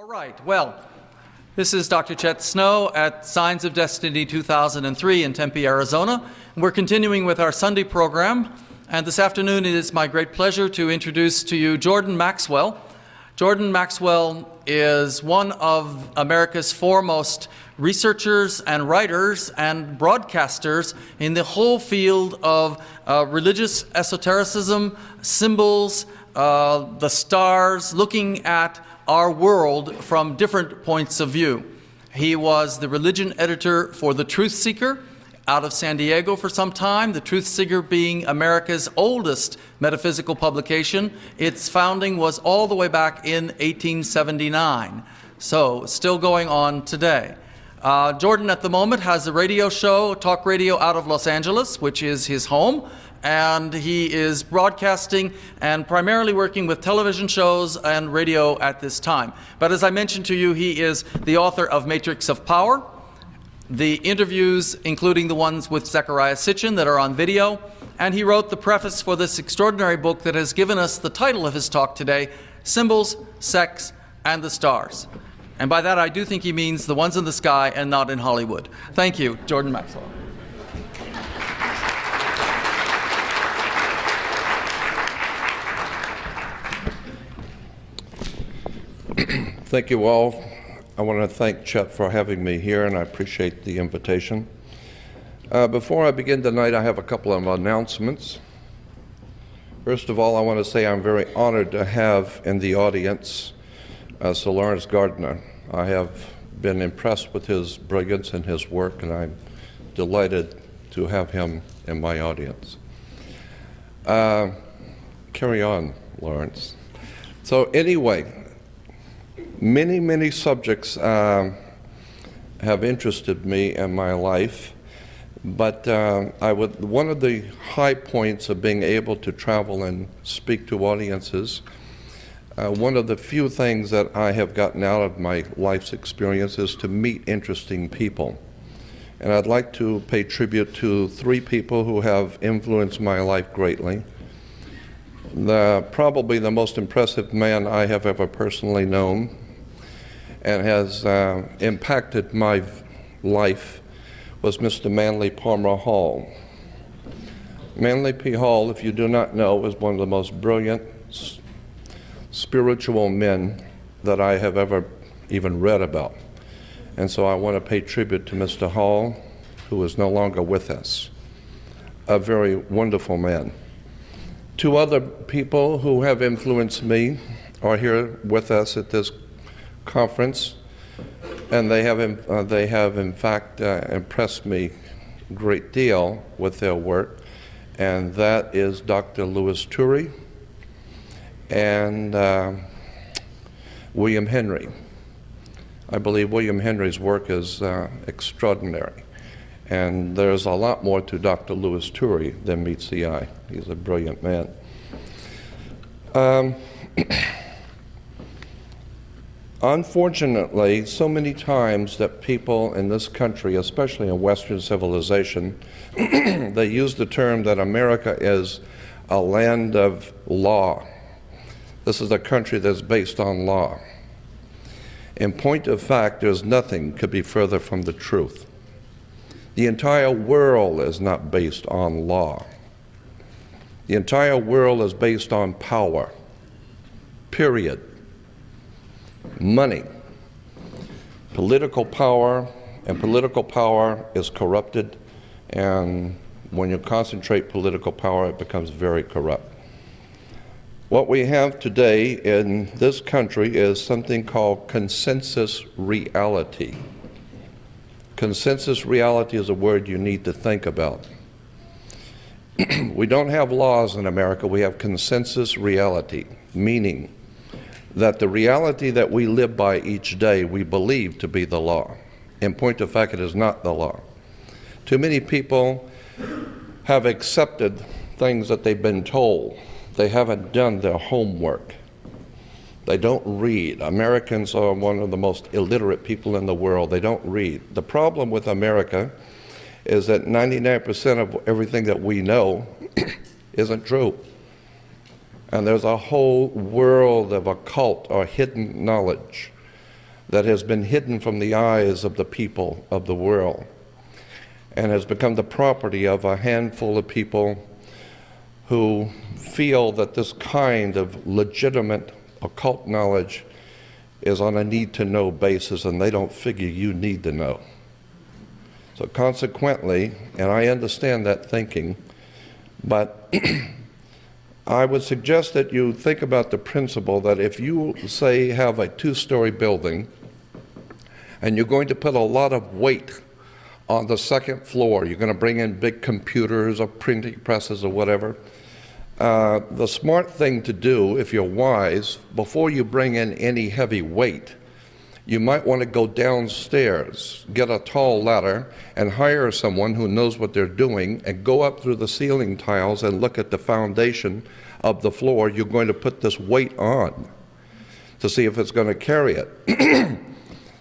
All right, well, this is Dr. Chet Snow at Signs of Destiny 2003 in Tempe, Arizona. We're continuing with our Sunday program, and this afternoon it is my great pleasure to introduce to you Jordan Maxwell. Jordan Maxwell is one of America's foremost researchers and writers and broadcasters in the whole field of religious esotericism, symbols, the stars, looking at our world from different points of view. He was the religion editor for The Truth Seeker out of San Diego for some time, The Truth Seeker being America's oldest metaphysical publication. Its founding was all the way back in 1879, so still going on today. Jordan at the moment has a radio show, talk radio out of Los Angeles, which is his home, and he is broadcasting and primarily working with television shows and radio at this time. But as I mentioned to you, he is the author of Matrix of Power, the interviews, including the ones with Zecharia Sitchin that are on video, and he wrote the preface for this extraordinary book that has given us the title of his talk today, Symbols, Sex, and the Stars. And by that I do think he means the ones in the sky and not in Hollywood. Thank you, Jordan Maxwell. Thank you all. I want to thank Chet for having me here, and I appreciate the invitation. Before I begin tonight, I have a couple of announcements. First of all, I want to say I'm very honored to have in the audience Sir Lawrence Gardner. I have been impressed with his brilliance and his work, and I'm delighted to have him in my audience. Carry on, Lawrence. So anyway, many subjects have interested me in my life, but one of the high points of being able to travel and speak to audiences, one of the few things that I have gotten out of my life's experience is to meet interesting people. And I'd like to pay tribute to three people who have influenced my life greatly. Probably the most impressive man I have ever personally known and has impacted my life was Mr. Manly Palmer Hall. Manly P. Hall, if you do not know, is one of the most brilliant spiritual men that I have ever even read about. And so I want to pay tribute to Mr. Hall, who is no longer with us. A very wonderful man. Two other people who have influenced me are here with us at this conference, and they have in fact impressed me a great deal with their work, and that is Dr. Louis Turey and William Henry. I believe William Henry's work is extraordinary, and there's a lot more to Dr. Louis Turey than meets the eye. He's a brilliant man. Unfortunately, so many times that people in this country, especially in Western civilization, they use the term that America is a land of law. This is a country that's based on law. In point of fact, there's nothing could be further from the truth. The entire world is not based on law. The entire world is based on power, period. Money, political power, and political power is corrupted, and when you concentrate political power, it becomes very corrupt. What we have today in this country is something called consensus reality. Consensus reality is a word you need to think about. We don't have laws in America, we have consensus reality, meaning that the reality that we live by each day we believe to be the law. In point of fact, it is not the law. Too many people have accepted things that they've been told. They haven't done their homework. They don't read. Americans are one of the most illiterate people in the world. They don't read. The problem with America is that 99% of everything that we know isn't true. And there's a whole world of occult or hidden knowledge that has been hidden from the eyes of the people of the world and has become the property of a handful of people who feel that this kind of legitimate occult knowledge is on a need-to-know basis, and they don't figure you need to know. So consequently, and I understand that thinking, but I would suggest that you think about the principle that if you, say, have a two-story building and you're going to put a lot of weight on the second floor, you're going to bring in big computers or printing presses or whatever, the smart thing to do, if you're wise, before you bring in any heavy weight, you might want to go downstairs, get a tall ladder, and hire someone who knows what they're doing, and go up through the ceiling tiles and look at the foundation of the floor you're going to put this weight on to see if it's going to carry it.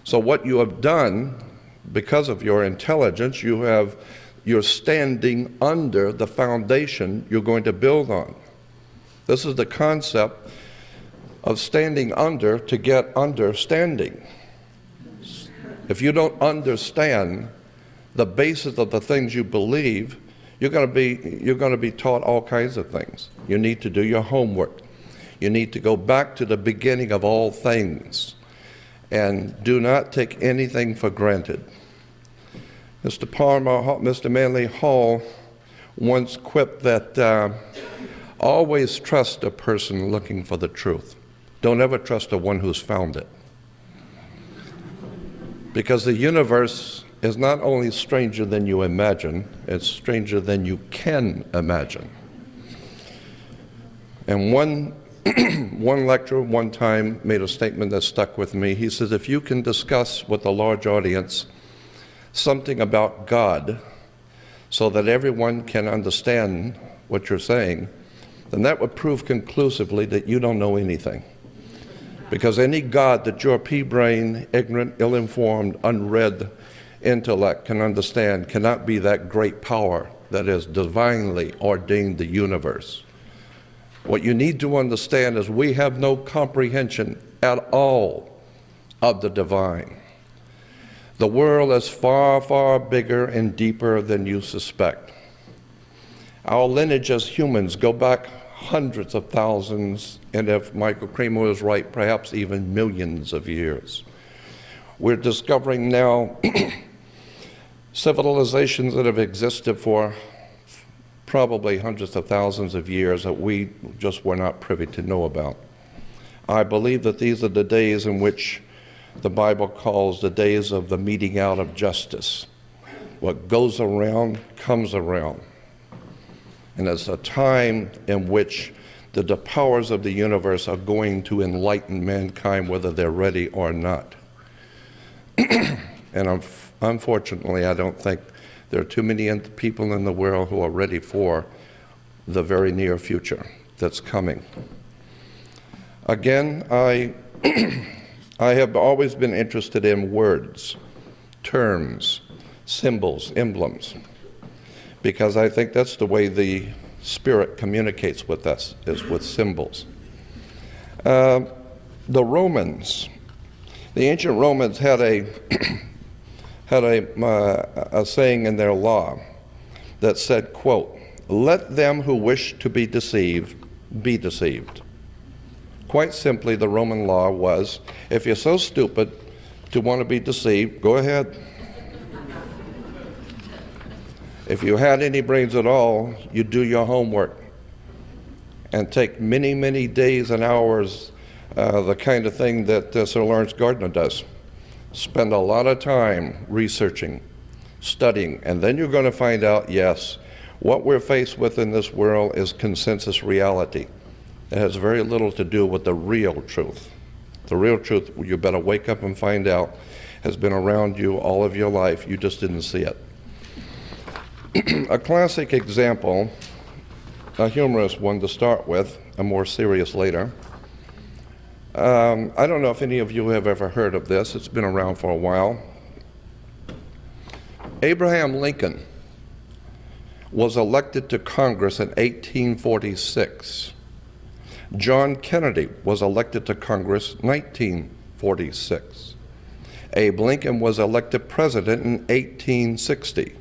So what you have done, because of your intelligence, you're standing under the foundation you're going to build on. This is the concept of standing under to get understanding. If you don't understand the basis of the things you believe, you're going to be taught all kinds of things. You need to do your homework. You need to go back to the beginning of all things, and do not take anything for granted. Mr. Manly Hall once quipped that always trust a person looking for the truth. Don't ever trust the one who's found it. Because the universe is not only stranger than you imagine, it's stranger than you can imagine. And one lecturer one time made a statement that stuck with me. He says, if you can discuss with a large audience something about God so that everyone can understand what you're saying, then that would prove conclusively that you don't know anything. Because any God that your pea-brained, ignorant, ill-informed, unread intellect can understand cannot be that great power that has divinely ordained the universe. What you need to understand is we have no comprehension at all of the divine. The world is far, far bigger and deeper than you suspect. Our lineage as humans go back hundreds of thousands, and if Michael Kramer is right, perhaps even millions of years. We're discovering now civilizations that have existed for probably hundreds of thousands of years that we just were not privy to know about. I believe that these are the days in which the Bible calls the days of the meting out of justice. What goes around comes around. And it's a time in which the powers of the universe are going to enlighten mankind whether they're ready or not. And unfortunately, I don't think there are too many people in the world who are ready for the very near future that's coming. Again, I have always been interested in words, terms, symbols, emblems, because I think that's the way the Spirit communicates with us, is with symbols. The Romans, the ancient Romans had a saying in their law that said, quote, "Let them who wish to be deceived, be deceived." Quite simply, the Roman law was, if you're so stupid to want to be deceived, go ahead. If you had any brains at all, you do your homework and take many, many days and hours, the kind of thing that Sir Lawrence Gardner does. Spend a lot of time researching, studying, and then you're going to find out, yes, what we're faced with in this world is consensus reality. It has very little to do with the real truth. The real truth, you better wake up and find out, has been around you all of your life. You just didn't see it. A classic example, a humorous one to start with, a more serious later. I don't know if any of you have ever heard of this. It's been around for a while. Abraham Lincoln was elected to Congress in 1846. John Kennedy was elected to Congress in 1946. Abe Lincoln was elected president in 1860.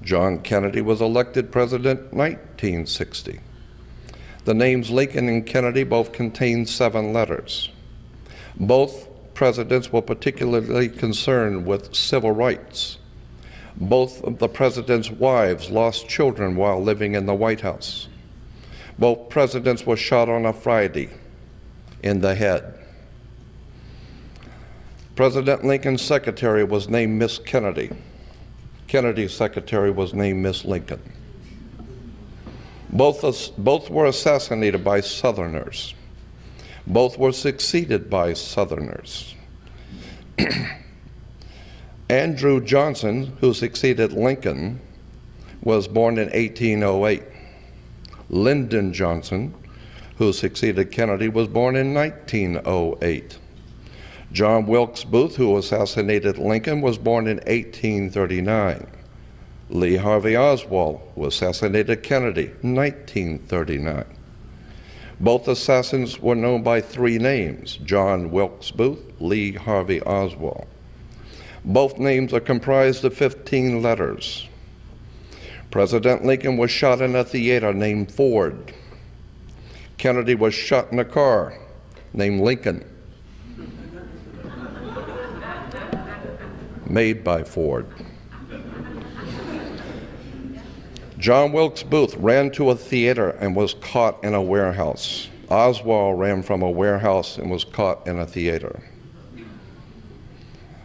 John Kennedy was elected president in 1960. The names Lincoln and Kennedy both contain 7 letters. Both presidents were particularly concerned with civil rights. Both of the presidents' wives lost children while living in the White House. Both presidents were shot on a Friday in the head. President Lincoln's secretary was named Miss Kennedy. Kennedy's secretary was named Miss Lincoln. Both were assassinated by Southerners. Both were succeeded by Southerners. Andrew Johnson, who succeeded Lincoln, was born in 1808. Lyndon Johnson, who succeeded Kennedy, was born in 1908. John Wilkes Booth, who assassinated Lincoln, was born in 1839. Lee Harvey Oswald, who assassinated Kennedy, 1939. Both assassins were known by 3 names: John Wilkes Booth, Lee Harvey Oswald. Both names are comprised of 15 letters. President Lincoln was shot in a theater named Ford. Kennedy was shot in a car named Lincoln, made by Ford. John Wilkes Booth ran to a theater and was caught in a warehouse. Oswald ran from a warehouse and was caught in a theater.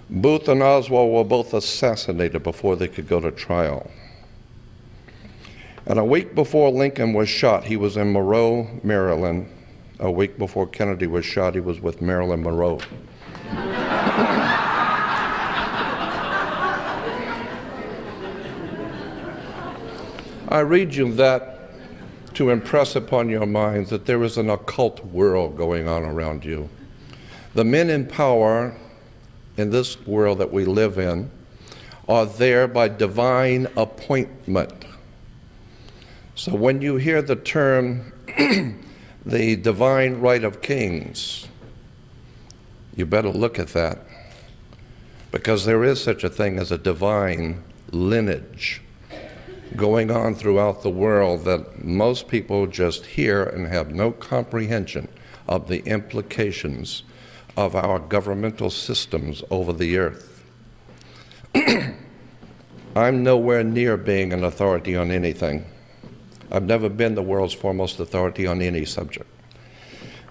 Booth and Oswald were both assassinated before they could go to trial. And a week before Lincoln was shot, he was in Monroe, Maryland. A week before Kennedy was shot, he was with Marilyn Monroe. I read you that to impress upon your minds that there is an occult world going on around you. The men in power in this world that we live in are there by divine appointment. So when you hear the term the divine right of kings, you better look at that, because there is such a thing as a divine lineage going on throughout the world that most people just hear and have no comprehension of the implications of our governmental systems over the earth. I'm nowhere near being an authority on anything. I've never been the world's foremost authority on any subject.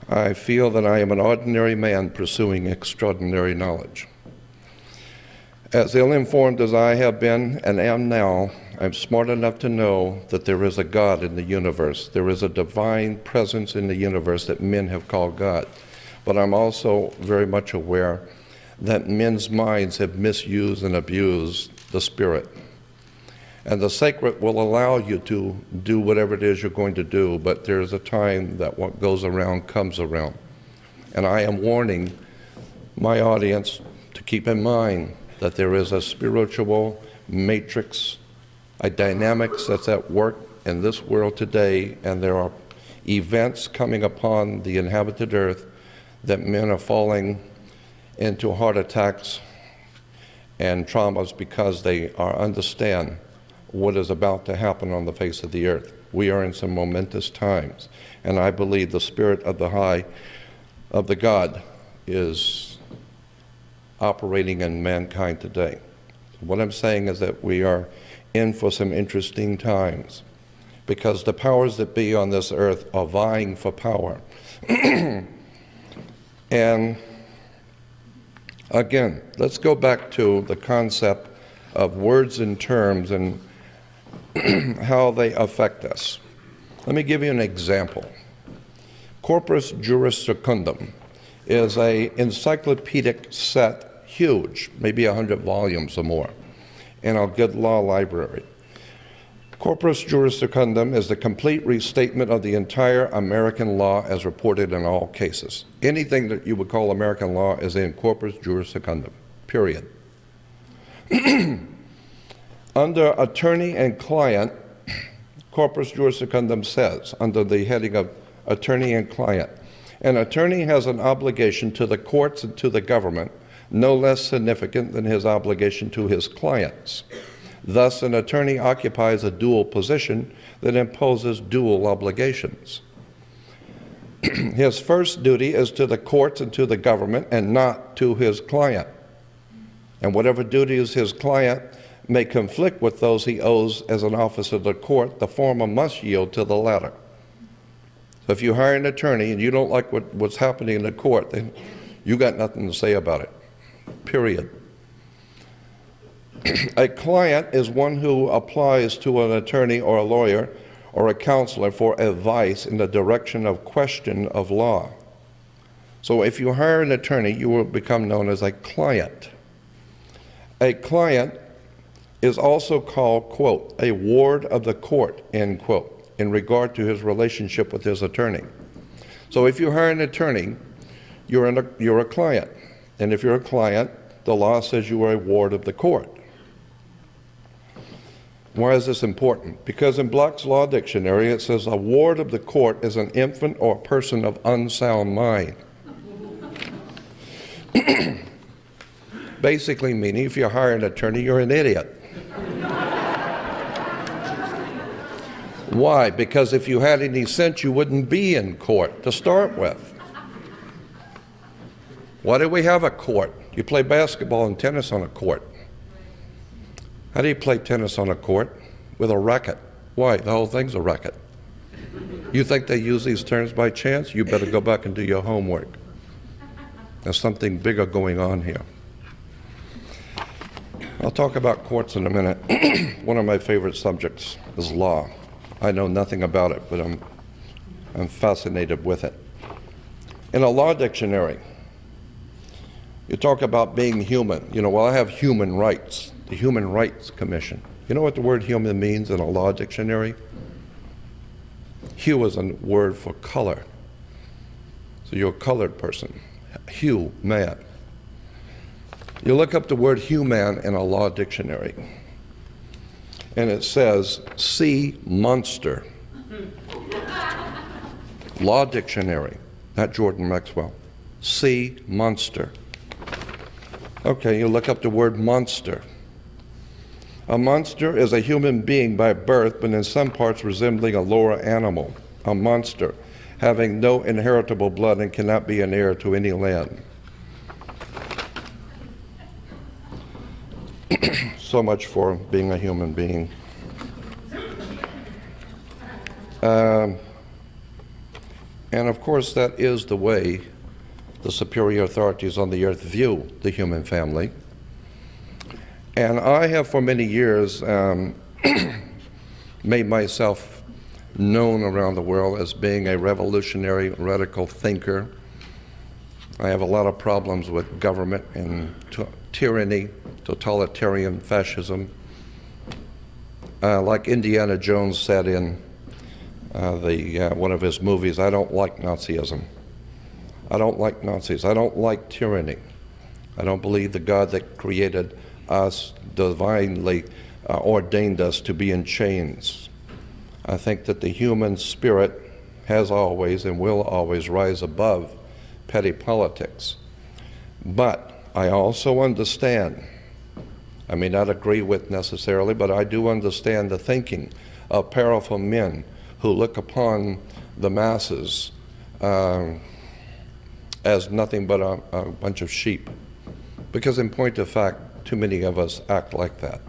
I feel that I am an ordinary man pursuing extraordinary knowledge. As ill-informed as I have been and am now, I'm smart enough to know that there is a God in the universe. There is a divine presence in the universe that men have called God. But I'm also very much aware that men's minds have misused and abused the Spirit. And the sacred will allow you to do whatever it is you're going to do, but there's a time that what goes around comes around. And I am warning my audience to keep in mind that there is a spiritual matrix, a dynamics that's at work in this world today, and there are events coming upon the inhabited earth that men are falling into heart attacks and traumas because they understand what is about to happen on the face of the earth. We are in some momentous times, and I believe the spirit of the God is operating in mankind today. What I'm saying is that we are in for some interesting times, because the powers that be on this earth are vying for power. And again, let's go back to the concept of words and terms and how they affect us. Let me give you an example. Corpus Juris Secundum is an encyclopedic set, huge, maybe 100 volumes or more, in our good law library. Corpus Juris Secundum is the complete restatement of the entire American law as reported in all cases. Anything that you would call American law is in Corpus Juris Secundum, period. Under attorney and client, Corpus Juris Secundum says, under the heading of attorney and client, an attorney has an obligation to the courts and to the government no less significant than his obligation to his clients. Thus, an attorney occupies a dual position that imposes dual obligations. His first duty is to the courts and to the government, and not to his client. And whatever duties his client may conflict with those he owes as an officer of the court, the former must yield to the latter. So if you hire an attorney and you don't like what's happening in the court, then you got nothing to say about it, period. A client is one who applies to an attorney or a lawyer or a counselor for advice in the direction of question of law. So if you hire an attorney, you will become known as a client. A client is also called, quote, a ward of the court, end quote, in regard to his relationship with his attorney. So if you hire an attorney, you're a client. And if you're a client, the law says you are a ward of the court. Why is this important? Because in Black's Law Dictionary it says a ward of the court is an infant or person of unsound mind. Basically meaning if you hire an attorney, you're an idiot. Why? Because if you had any sense, you wouldn't be in court to start with. Why do we have a court? You play basketball and tennis on a court. How do you play tennis on a court? With a racket. Why? The whole thing's a racket. You think they use these terms by chance? You better go back and do your homework. There's something bigger going on here. I'll talk about courts in a minute. One of my favorite subjects is law. I know nothing about it, but I'm fascinated with it. In a law dictionary, you talk about being human. Well, I have human rights, the Human Rights Commission. You know what the word human means in a law dictionary? Hue is a word for color. So you're a colored person. Hue, man. You look up the word human in a law dictionary, and it says, sea monster. Law dictionary, not Jordan Maxwell. Sea monster. Okay, you look up the word monster. A monster is a human being by birth, but in some parts resembling a lower animal. A monster, having no inheritable blood and cannot be an heir to any land. So much for being a human being. And of course, that is the way the superior authorities on the earth view the human family. And I have for many years made myself known around the world as being a revolutionary, radical thinker. I have a lot of problems with government and tyranny, totalitarian fascism. Like Indiana Jones said in one of his movies, I don't like Nazism. I don't like Nazis. I don't like tyranny. I don't believe the God that created us divinely ordained us to be in chains. I think that the human spirit has always and will always rise above petty politics. But I also understand, I may not agree with necessarily, but I do understand the thinking of powerful men who look upon the masses as nothing but a bunch of sheep. Because in point of fact, too many of us act like that.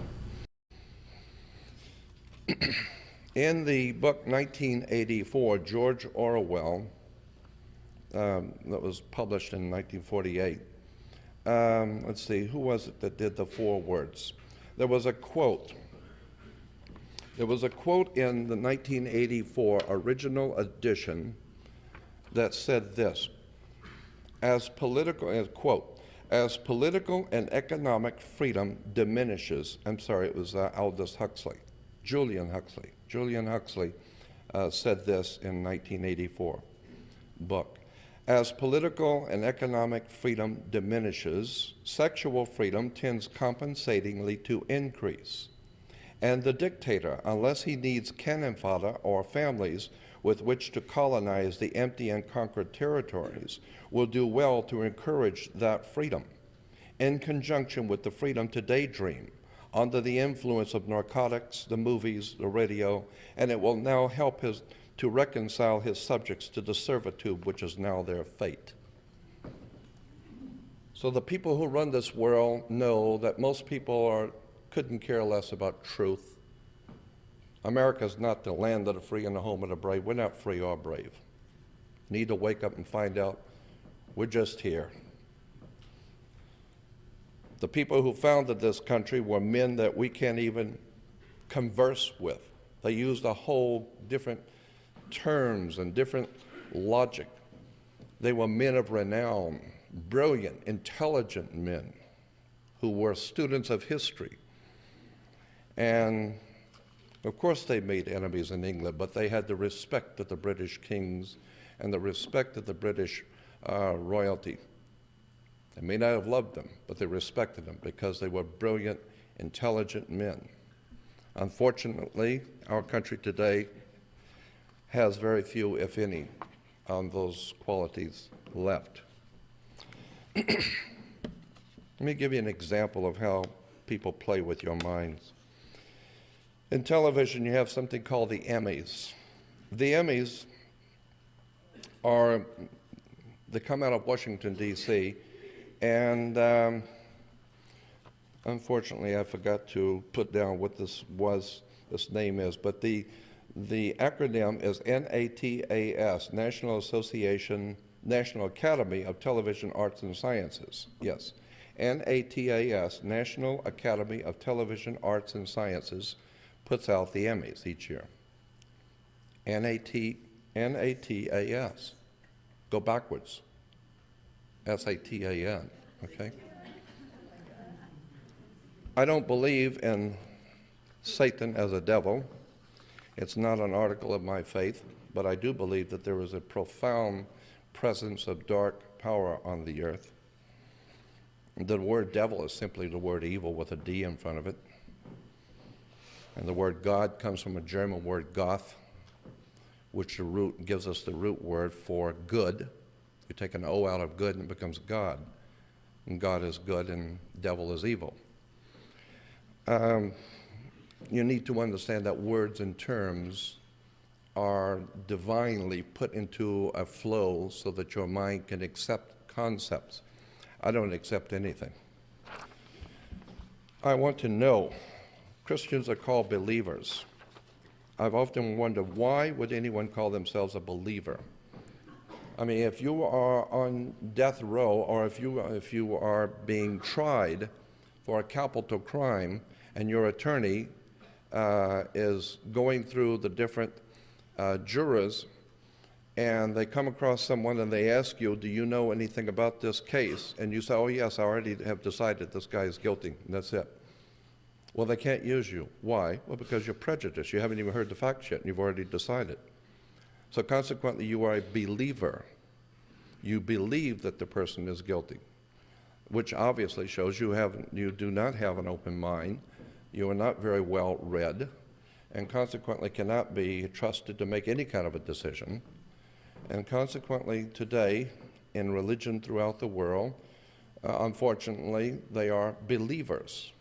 In the book 1984, George Orwell, that was published in 1948, let's see, who was it that did the forewords? There was a quote. There was a quote in the 1984 original edition that said this, quote, as political and economic freedom diminishes, I'm sorry, it was Aldous Huxley, Julian Huxley. Julian Huxley said this in 1984 book. As political and economic freedom diminishes, sexual freedom tends compensatingly to increase. And the dictator, unless he needs cannon fodder or families with which to colonize the empty and conquered territories, will do well to encourage that freedom. in conjunction with the freedom to daydream, under the influence of narcotics, the movies, the radio, and it will now help to reconcile his subjects to the servitude which is now their fate. So the people who run this world know that most people couldn't care less about truth. America is not the land of the free and the home of the brave. We're not free or brave. Need to wake up and find out we're just here. The people who founded this country were men that we can't even converse with. They used a whole different terms and different logic. They were men of renown, brilliant, intelligent men who were students of history. And of course they made enemies in England, but they had the respect of the British kings and the respect of the British royalty. They may not have loved them, but they respected them because they were brilliant, intelligent men. Unfortunately, our country today has very few, if any, on those qualities left. Let me give you an example of how people play with your minds. In television, you have something called the Emmys. The Emmys they come out of Washington, D.C., and unfortunately, I forgot to put down what this name is, but the acronym is NATAS, National Academy of Television Arts and Sciences. Yes, NATAS, National Academy of Television Arts and Sciences, puts out the Emmys each year. NATAS. Go backwards. SATAN, okay? I don't believe in Satan as a devil. It's not an article of my faith, but I do believe that there is a profound presence of dark power on the earth. The word devil is simply the word evil with a D in front of it. And the word God comes from a German word Goth, which gives us the root word for good. You take an O out of good and it becomes God. And God is good and devil is evil. You need to understand that words and terms are divinely put into a flow so that your mind can accept concepts. I don't accept anything. I want to know, Christians are called believers. I've often wondered, why would anyone call themselves a believer? I mean, if you are on death row, or if you are being tried for a capital crime, and your attorney is going through the different jurors, and they come across someone and they ask you, do you know anything about this case? And you say, oh yes, I already have decided this guy is guilty, and that's it. Well, they can't use you. Why? Well, because you're prejudiced. You haven't even heard the facts yet, and you've already decided. So consequently, you are a believer. You believe that the person is guilty, which obviously shows you do not have an open mind. You are not very well read, and consequently cannot be trusted to make any kind of a decision. And consequently, today, in religion throughout the world, unfortunately, they are believers.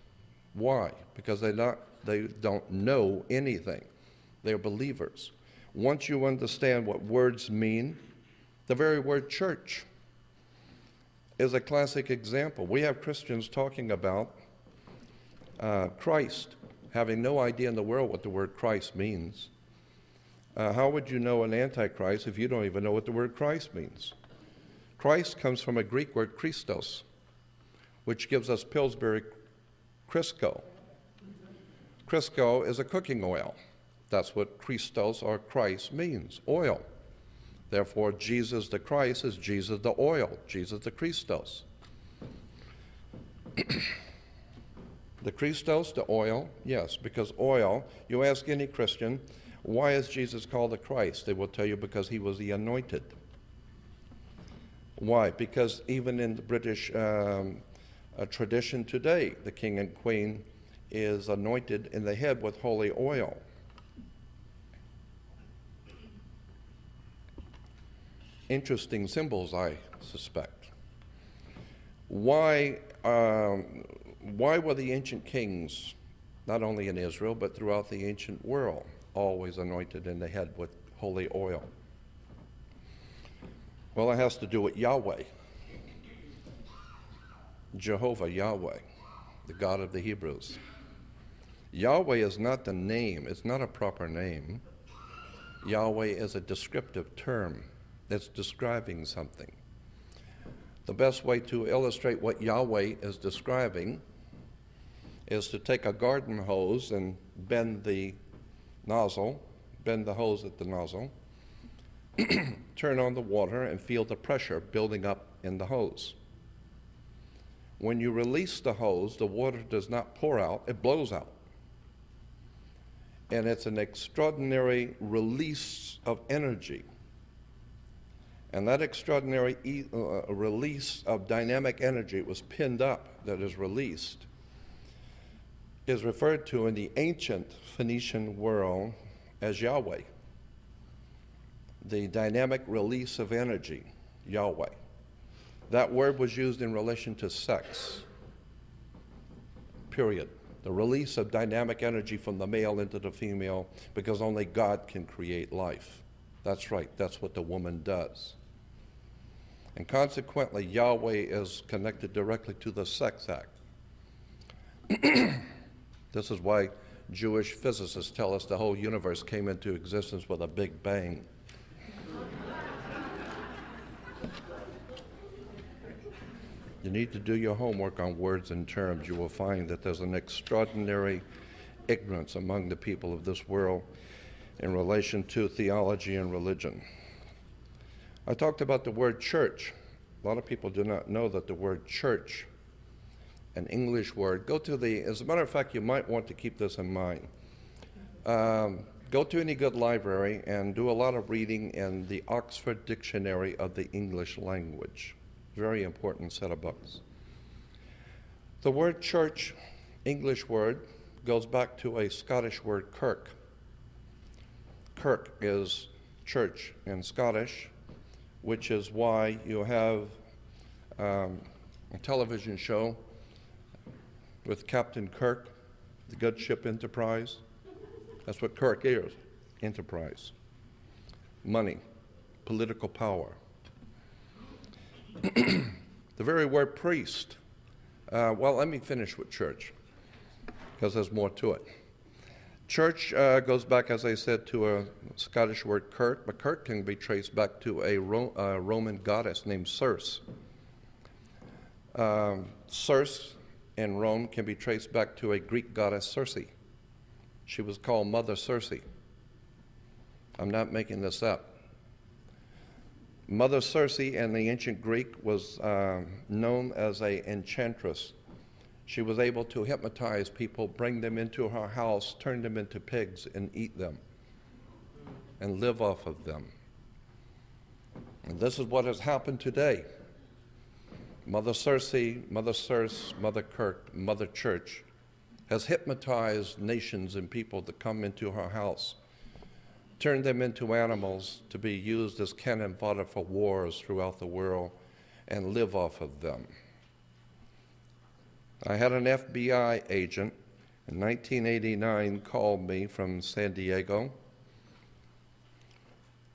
Why? Because they don't know anything. They're believers. Once you understand what words mean, the very word church is a classic example. We have Christians talking about Christ, having no idea in the world what the word Christ means. How would you know an antichrist if you don't even know what the word Christ means? Christ comes from a Greek word Christos, which gives us Pillsbury Crisco. Crisco is a cooking oil. That's what Christos or Christ means, oil. Therefore, Jesus the Christ is Jesus the oil, Jesus the Christos. The Christos, the oil, yes, because oil, you ask any Christian, why is Jesus called the Christ? They will tell you because he was the anointed. Why? Because even in the British tradition today, the king and queen is anointed in the head with holy oil. Interesting symbols, I suspect. why were the ancient kings, not only in Israel, but throughout the ancient world, always anointed in the head with holy oil? Well, it has to do with Yahweh, Jehovah, Yahweh, the God of the Hebrews. Yahweh is not the name, it's not a proper name. Yahweh is a descriptive term that's describing something. The best way to illustrate what Yahweh is describing is to take a garden hose and bend the hose at the nozzle, turn on the water and feel the pressure building up in the hose. When you release the hose, the water does not pour out, it blows out. And it's an extraordinary release of energy. And that extraordinary release of dynamic energy, it was pinned up, that is released, is referred to in the ancient Phoenician world as Yahweh. The dynamic release of energy, Yahweh. That word was used in relation to sex, period. The release of dynamic energy from the male into the female, because only God can create life. That's right, that's what the woman does. And consequently, Yahweh is connected directly to the sex act. This is why Jewish physicists tell us the whole universe came into existence with a big bang. You need to do your homework on words and terms. You will find that there's an extraordinary ignorance among the people of this world in relation to theology and religion. I talked about the word church. A lot of people do not know that the word church, an English word, as a matter of fact, you might want to keep this in mind. Go to any good library and do a lot of reading in the Oxford Dictionary of the English Language. Very important set of books. The word church, English word, goes back to a Scottish word, kirk. Kirk is church in Scottish, which is why you have a television show with Captain Kirk, the good ship Enterprise. That's what Kirk is, enterprise. Money, political power. The very word priest, well, let me finish with church, because there's more to it. Church goes back, as I said, to a Scottish word kirk, but kirk can be traced back to a Roman goddess named Circe. Circe in Rome can be traced back to a Greek goddess Circe. She was called Mother Circe. I'm not making this up. Mother Circe in the ancient Greek was known as an enchantress. She was able to hypnotize people, bring them into her house, turn them into pigs, and eat them, and live off of them. And this is what has happened today. Mother Circe, Mother Kirk, Mother Church has hypnotized nations and people that come into her house, turned them into animals to be used as cannon fodder for wars throughout the world, and live off of them. I had an FBI agent in 1989 call me from San Diego,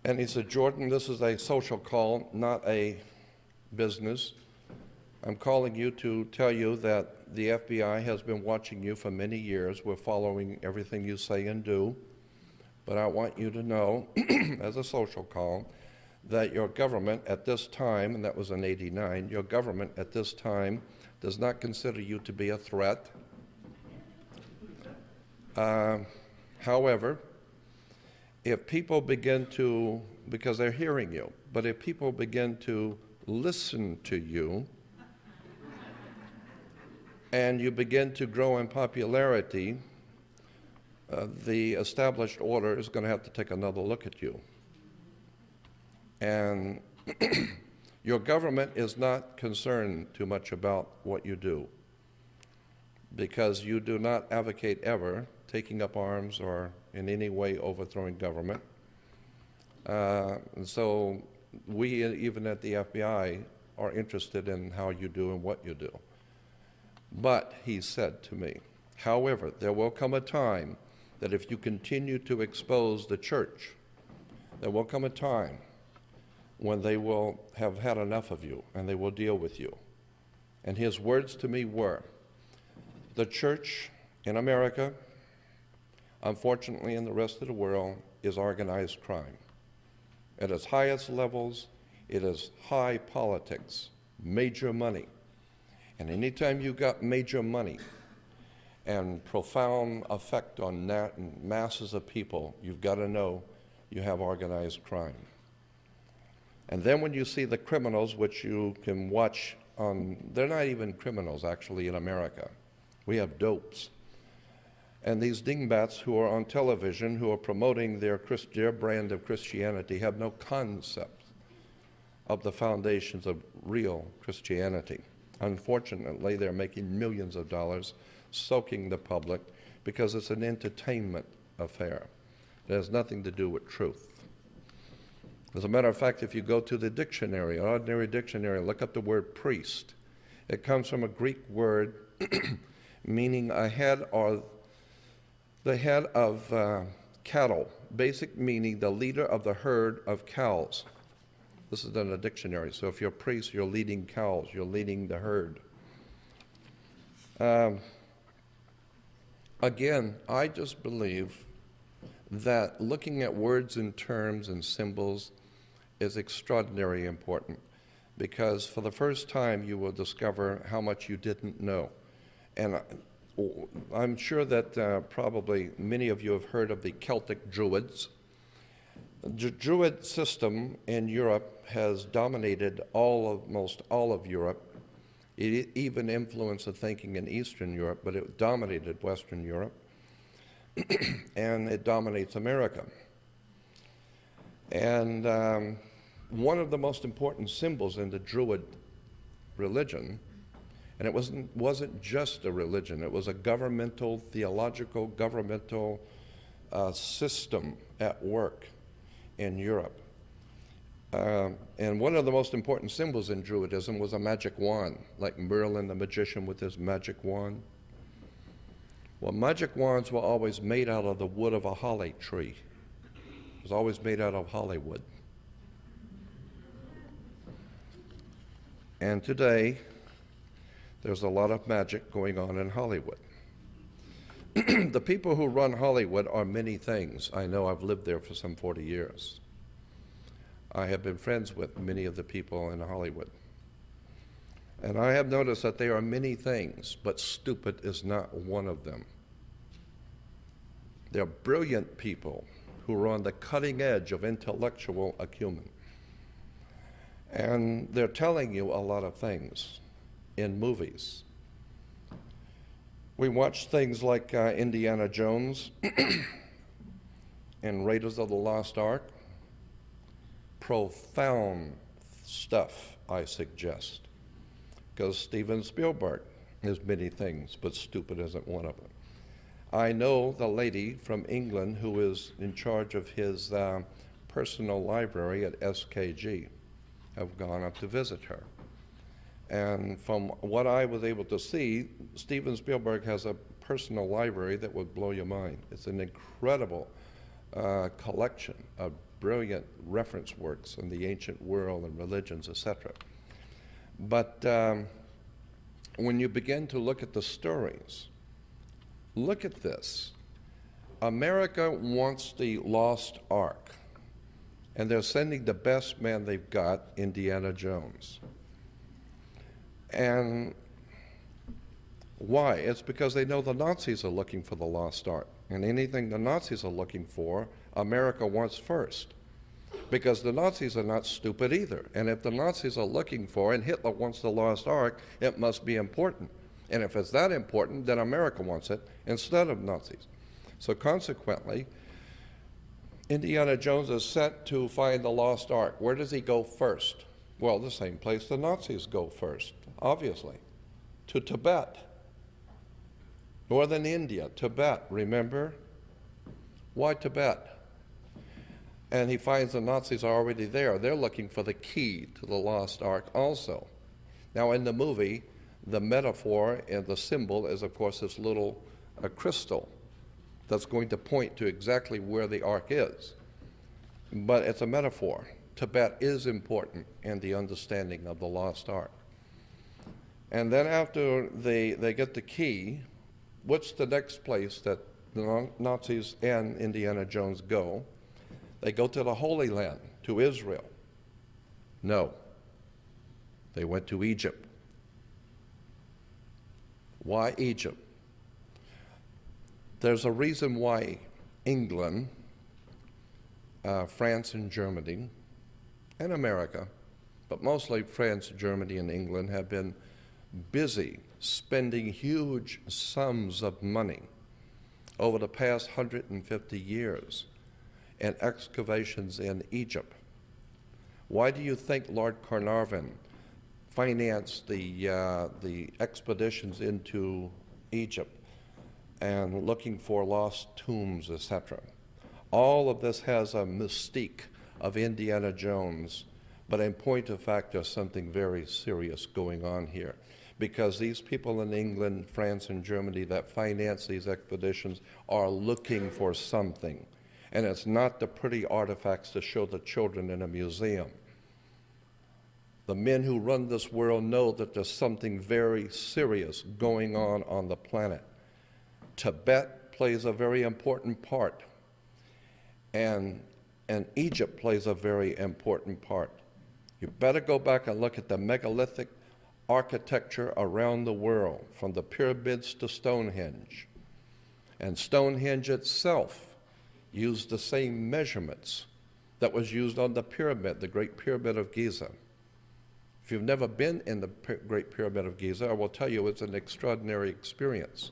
and he said, "Jordan, this is a social call, not a business. I'm calling you to tell you that the FBI has been watching you for many years. We're following everything you say and do. But I want you to know, as a social call, that your government at this time," and that was in '89, "your government at this time does not consider you to be a threat. However, if people begin to, because they're hearing you, but if people begin to listen to you, and you begin to grow in popularity, the established order is going to have to take another look at you. And your government is not concerned too much about what you do, because you do not advocate ever taking up arms or in any way overthrowing government. And so we, even at the FBI, are interested in how you do and what you do. But he said to me, however, there will come a time that if you continue to expose the church, there will come a time when they will have had enough of you and they will deal with you. And his words to me were, the church in America, unfortunately in the rest of the world, is organized crime. At its highest levels, it is high politics, major money. And anytime you got major money and profound effect on masses of people, you've got to know you have organized crime. And then when you see the criminals, which you can watch on, they're not even criminals actually in America. We have dopes. And these dingbats who are on television, who are promoting their brand of Christianity, have no concept of the foundations of real Christianity. Unfortunately, they're making millions of dollars soaking the public because it's an entertainment affair. It has nothing to do with truth. As a matter of fact, if you go to the dictionary, an ordinary dictionary, look up the word priest. It comes from a Greek word meaning a head or the head of cattle, basic meaning the leader of the herd of cows. This is in a dictionary. So if you're a priest, you're leading cows, you're leading the herd. Again, I just believe that looking at words and terms and symbols is extraordinarily important, because for the first time you will discover how much you didn't know. And I'm sure that probably many of you have heard of the Celtic Druids. The Druid system in Europe has dominated most all of Europe. It even influenced the thinking in Eastern Europe, but it dominated Western Europe, and it dominates America. And one of the most important symbols in the Druid religion, and it wasn't just a religion, it was a governmental, theological, governmental system at work in Europe. And one of the most important symbols in Druidism was a magic wand, like Merlin the magician with his magic wand. Well, magic wands were always made out of the wood of a holly tree. It was always made out of hollywood. And today, there's a lot of magic going on in Hollywood. The people who run Hollywood are many things. I know, I've lived there for some 40 years. I have been friends with many of the people in Hollywood. And I have noticed that there are many things, but stupid is not one of them. They're brilliant people who are on the cutting edge of intellectual acumen. And they're telling you a lot of things in movies. We watch things like Indiana Jones and Raiders of the Lost Ark. Profound stuff, I suggest, because Steven Spielberg is many things, but stupid isn't one of them. I know the lady from England who is in charge of his personal library at SKG. I've gone up to visit her. And from what I was able to see, Steven Spielberg has a personal library that would blow your mind. It's an incredible collection of brilliant reference works in the ancient world and religions, etc. But when you begin to look at the stories, look at this. America wants the lost ark, and they're sending the best man they've got, Indiana Jones. And why? It's because they know the Nazis are looking for the lost ark. And anything the Nazis are looking for, America wants first. Because the Nazis are not stupid either. And if the Nazis are looking for, and Hitler wants the lost ark, it must be important. And if it's that important, then America wants it instead of Nazis. So consequently, Indiana Jones is sent to find the lost ark. Where does he go first? Well, the same place the Nazis go first, obviously, to Tibet. Northern India, Tibet, remember? Why Tibet? And he finds the Nazis are already there. They're looking for the key to the lost ark also. Now in the movie, the metaphor and the symbol is, of course, this little crystal that's going to point to exactly where the ark is. But it's a metaphor. Tibet is important in the understanding of the lost ark. And then after they get the key, what's the next place that the Nazis and Indiana Jones go? They go to the Holy Land, to Israel. No. They went to Egypt. Why Egypt? There's a reason why England, France and Germany, and America, but mostly France, Germany, and England, have been busy spending huge sums of money over the past 150 years in excavations in Egypt. Why do you think Lord Carnarvon financed the expeditions into Egypt and looking for lost tombs, etc.? All of this has a mystique of Indiana Jones, but in point of fact, there's something very serious going on here, because these people in England, France, and Germany that finance these expeditions are looking for something. And it's not the pretty artifacts to show the children in a museum. The men who run this world know that there's something very serious going on the planet. Tibet plays a very important part, and Egypt plays a very important part. You better go back and look at the megalithic architecture around the world, from the pyramids to Stonehenge. And Stonehenge itself used the same measurements that was used on the pyramid, the Great Pyramid of Giza. If you've never been in the Great Pyramid of Giza, I will tell you it's an extraordinary experience.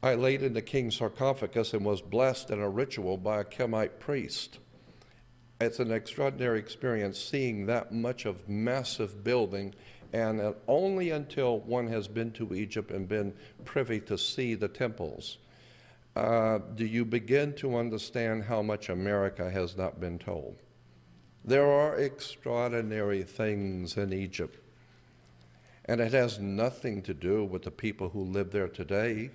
I laid in the king's sarcophagus and was blessed in a ritual by a Kemite priest. It's an extraordinary experience seeing that much of massive building, and only until one has been to Egypt and been privy to see the temples do you begin to understand how much America has not been told. There are extraordinary things in Egypt, and it has nothing to do with the people who live there today.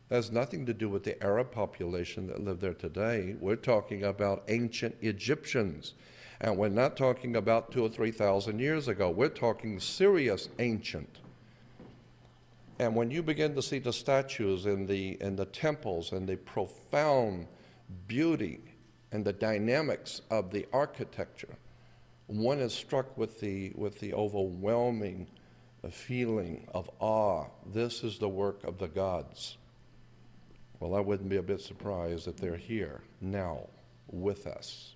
It has nothing to do with the Arab population that live there today. We're talking about ancient Egyptians, and we're not talking about 2,000 or 3,000 years ago. We're talking serious ancient. And when you begin to see the statues in the temples and the profound beauty and the dynamics of the architecture, one is struck with the overwhelming feeling of awe. This is the work of the gods. Well, I wouldn't be a bit surprised if they're here now with us.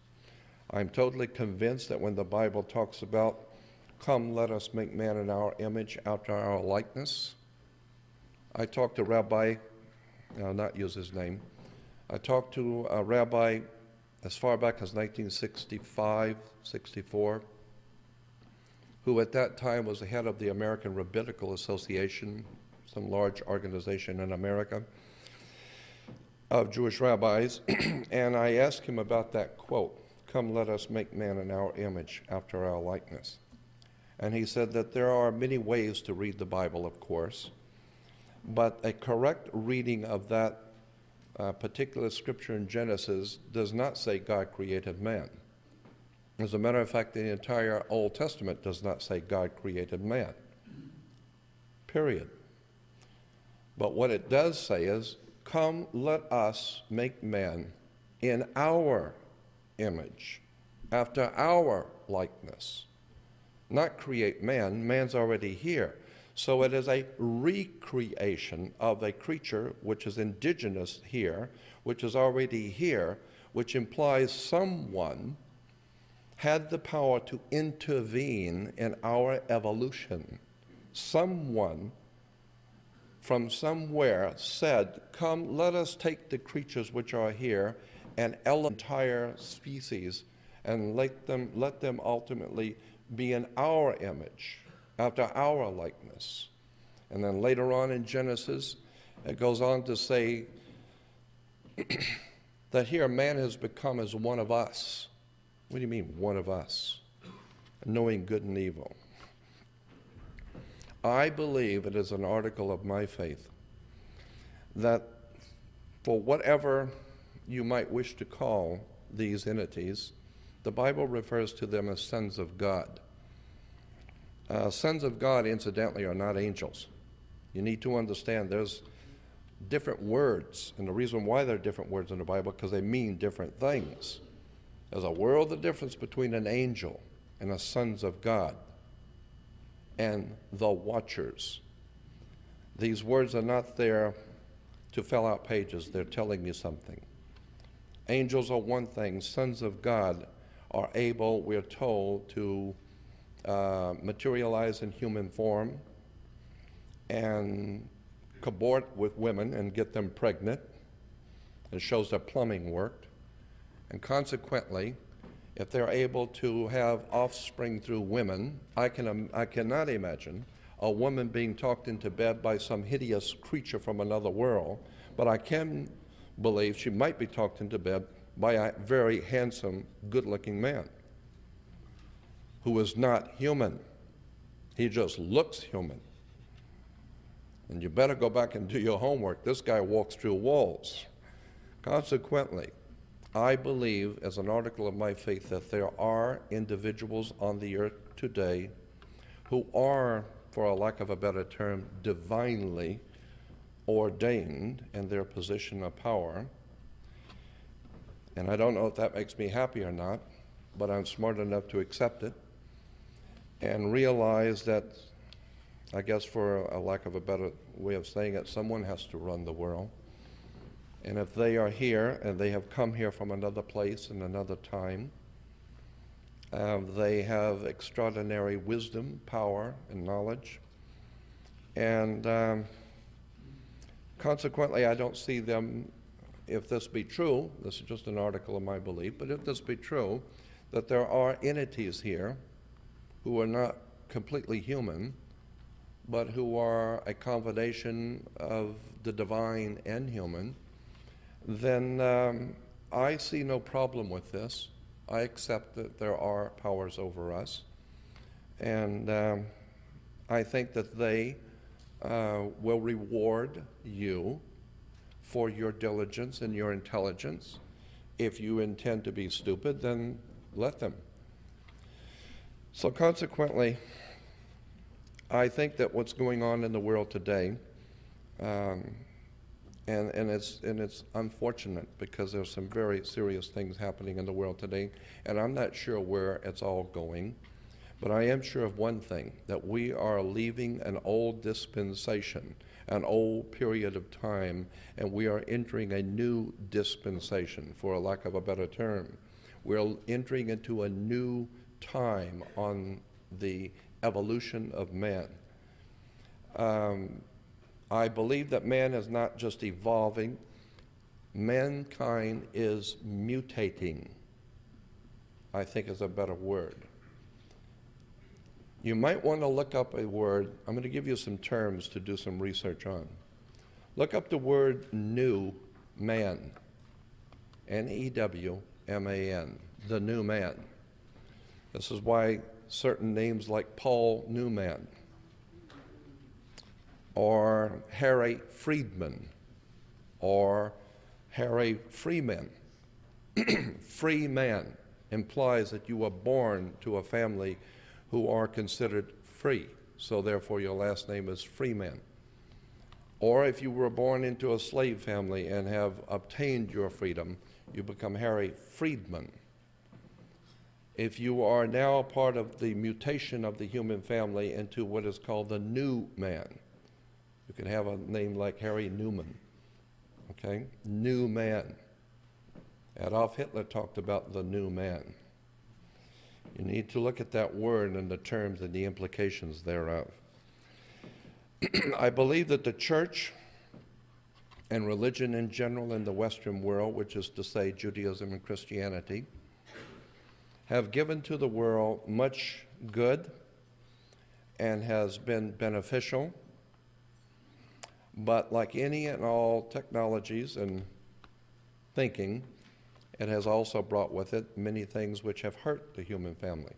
I'm totally convinced that when the Bible talks about, "Come, let us make man in our image, after our likeness," I talked to Rabbi, I'll not use his name, I talked to a rabbi as far back as 1965, 64, who at that time was the head of the American Rabbinical Association, some large organization in America of Jewish rabbis, and I asked him about that quote, "Come, let us make man in our image, after our likeness." And he said that there are many ways to read the Bible, of course, but a correct reading of that particular scripture in Genesis does not say God created man. As a matter of fact, the entire Old Testament does not say God created man. Period. But what it does say is, "Come, let us make man in our image, after our likeness." Not create man, man's already here. So it is a recreation of a creature which is indigenous here, which is already here, which implies someone had the power to intervene in our evolution. Someone from somewhere said, "Come, let us take the creatures which are here and entire species and let them ultimately be in our image, after our likeness." And then later on in Genesis, it goes on to say that here man has become as one of us. What do you mean, one of us? Knowing good and evil. I believe it is an article of my faith that for whatever you might wish to call these entities, the Bible refers to them as sons of God. Sons of God, incidentally, are not angels. You need to understand there's different words, and the reason why there are different words in the Bible because they mean different things. There's a world of difference between an angel and the sons of God and the watchers. These words are not there to fill out pages. They're telling you something. Angels are one thing. Sons of God are able, we're told, to materialize in human form and cobort with women and get them pregnant. It shows that plumbing worked. And consequently, if they're able to have offspring through women, I cannot imagine a woman being talked into bed by some hideous creature from another world, but I can believe she might be talked into bed by a very handsome, good-looking man who is not human. He just looks human. And you better go back and do your homework. This guy walks through walls. Consequently, I believe, as an article of my faith, that there are individuals on the earth today who are, for a lack of a better term, divinely ordained in their position of power. And I don't know if that makes me happy or not, but I'm smart enough to accept it and realize that, I guess for a lack of a better way of saying it, someone has to run the world. And if they are here and they have come here from another place and another time, they have extraordinary wisdom, power, and knowledge. And consequently, I don't see them, if this be true, this is just an article of my belief, but if this be true, that there are entities here who are not completely human, but who are a combination of the divine and human, then I see no problem with this. I accept that there are powers over us, and I think that they will reward you for your diligence and your intelligence. If you intend to be stupid, then let them. So consequently, I think that what's going on in the world today, and it's unfortunate because there's some very serious things happening in the world today, and I'm not sure where it's all going, but I am sure of one thing, that we are leaving an old dispensation, an old period of time, and we are entering a new dispensation, for a lack of a better term. We're entering into a new time on the evolution of man. I believe that man is not just evolving, mankind is mutating, I think is a better word. You might want to look up a word. I'm going to give you some terms to do some research on. Look up the word new man, N-E-W-M-A-N, the new man. This is why certain names like Paul Newman or Harry Friedman or Harry Freeman. Free man implies that you were born to a family who are considered free, so therefore your last name is Freeman. Or if you were born into a slave family and have obtained your freedom, you become Harry Friedman. If you are now part of the mutation of the human family into what is called the new man, you can have a name like Harry Newman, okay? New man. Adolf Hitler talked about the new man. You need to look at that word and the terms and the implications thereof. I believe that the church and religion in general in the Western world, which is to say Judaism and Christianity, have given to the world much good and has been beneficial. But like any and all technologies and thinking, it has also brought with it many things which have hurt the human family.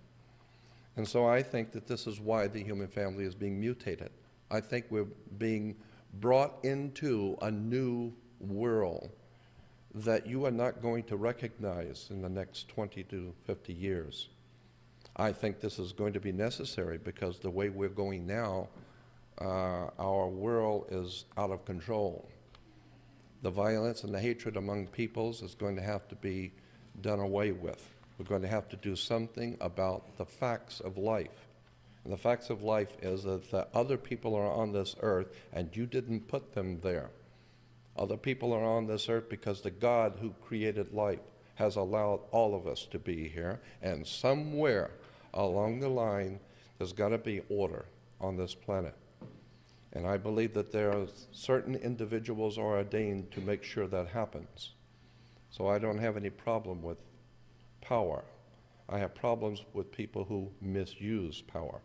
And so I think that this is why the human family is being mutated. I think we're being brought into a new world that you are not going to recognize in the next 20 to 50 years. I think this is going to be necessary because the way we're going now, our world is out of control. The violence and the hatred among peoples is going to have to be done away with. We're going to have to do something about the facts of life. And the facts of life is that other people are on this earth and you didn't put them there. Other people are on this earth because the God who created life has allowed all of us to be here, and somewhere along the line there's got to be order on this planet. And I believe that there are certain individuals are ordained to make sure that happens. So I don't have any problem with power. I have problems with people who misuse power.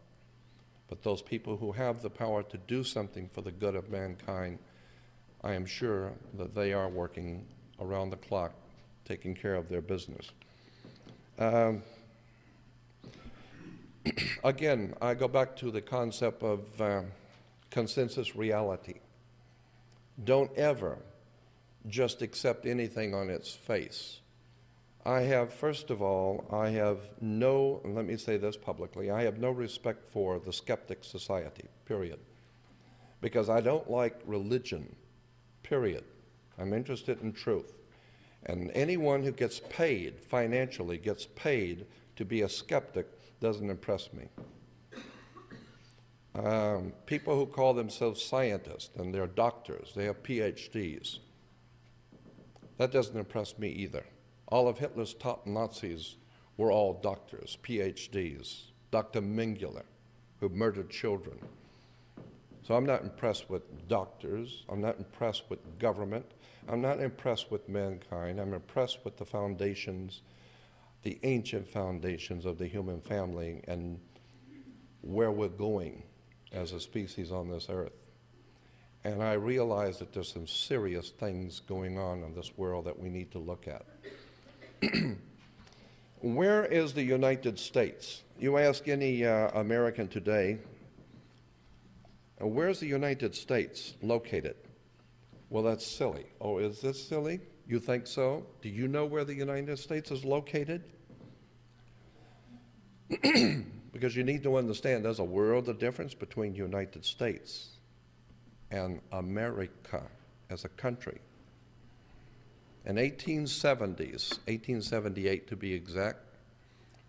But those people who have the power to do something for the good of mankind, I am sure that they are working around the clock, taking care of their business. Again, I go back to the concept of consensus reality. Don't ever just accept anything on its face. First of all, I have no, and let me say this publicly, I have no respect for the skeptic society, period. Because I don't like religion, period. I'm interested in truth. And anyone who gets paid, financially gets paid to be a skeptic doesn't impress me. People who call themselves scientists and they're doctors, they have PhDs, that doesn't impress me either. All of Hitler's top Nazis were all doctors, PhDs. Dr. Mengele, who murdered children. So I'm not impressed with doctors. I'm not impressed with government. I'm not impressed with mankind. I'm impressed with the foundations, the ancient foundations of the human family and where we're going as a species on this earth. And I realize that there's some serious things going on in this world that we need to look at. Where is the United States? You ask any American today, where's the United States located? Well, that's silly. Oh, is this silly? You think so? Do you know where the United States is located? Because you need to understand there's a world of difference between United States and America as a country. In 1870s, 1878 to be exact,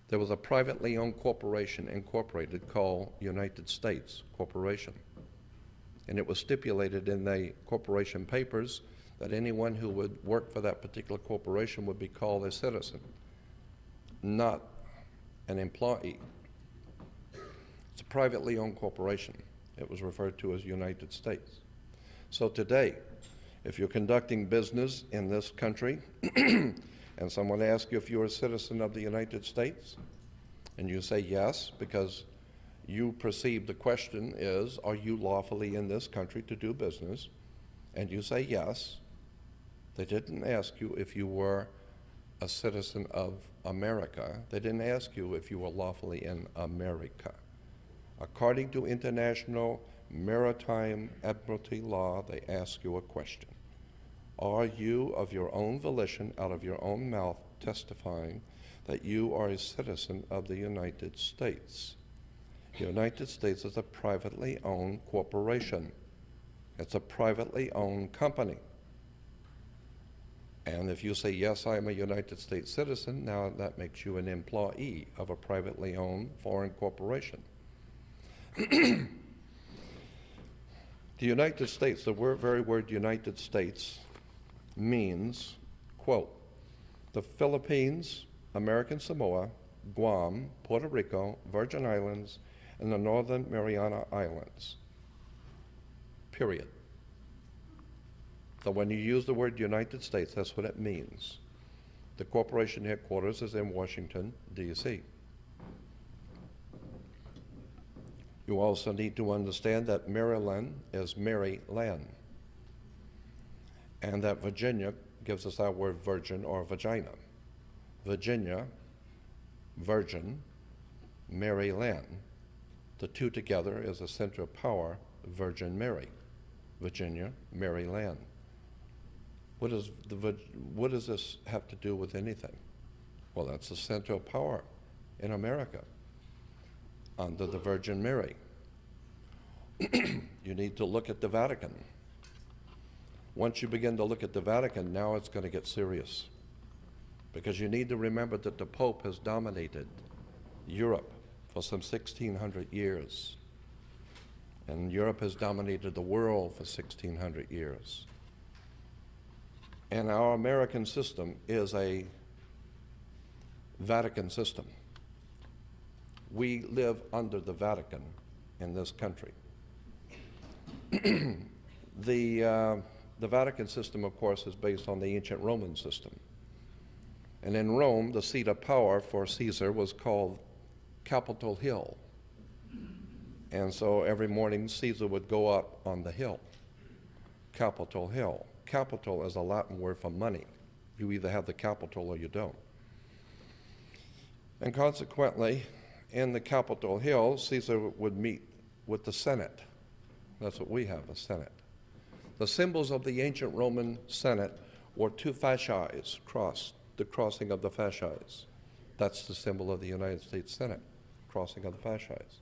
there was a privately owned corporation incorporated called United States Corporation. And it was stipulated in the corporation papers that anyone who would work for that particular corporation would be called a citizen, not an employee. It's a privately owned corporation. It was referred to as United States. So today, if you're conducting business in this country and someone asks you if you're a citizen of the United States, and you say yes, because you perceive the question is, are you lawfully in this country to do business? And you say yes. They didn't ask you if you were a citizen of America. They didn't ask you if you were lawfully in America. According to international maritime admiralty law, they ask you a question. Are you, of your own volition, out of your own mouth, testifying that you are a citizen of the United States? The United States is a privately owned corporation. It's a privately owned company. And if you say, yes, I am a United States citizen, now that makes you an employee of a privately owned foreign corporation. The United States, the very word United States means, quote, the Philippines, American Samoa, Guam, Puerto Rico, Virgin Islands, and the Northern Mariana Islands, period. So when you use the word United States, that's what it means. The corporation headquarters is in Washington, D.C. You also need to understand that Maryland is Mary land, and that Virginia gives us our word virgin or vagina. Virginia, Virgin, Mary Land. The two together is a center of power, Virgin Mary, Virginia, Mary Land. What does this have to do with anything? Well, that's the center of power in America, under the Virgin Mary. You need to look at the Vatican. Once you begin to look at the Vatican, now it's going to get serious. Because you need to remember that the Pope has dominated Europe for some 1,600 years. And Europe has dominated the world for 1,600 years. And our American system is a Vatican system. We live under the Vatican in this country. The Vatican system, of course, is based on the ancient Roman system. And in Rome, the seat of power for Caesar was called Capitol Hill. And so every morning, Caesar would go up on the hill, Capitol Hill. Capital is a Latin word for money. You either have the capital or you don't. And consequently, in the Capitol Hill, Caesar would meet with the Senate. That's what we have, a Senate. The symbols of the ancient Roman Senate were two fasces crossed, the crossing of the fasces. That's the symbol of the United States Senate, crossing of the fasces.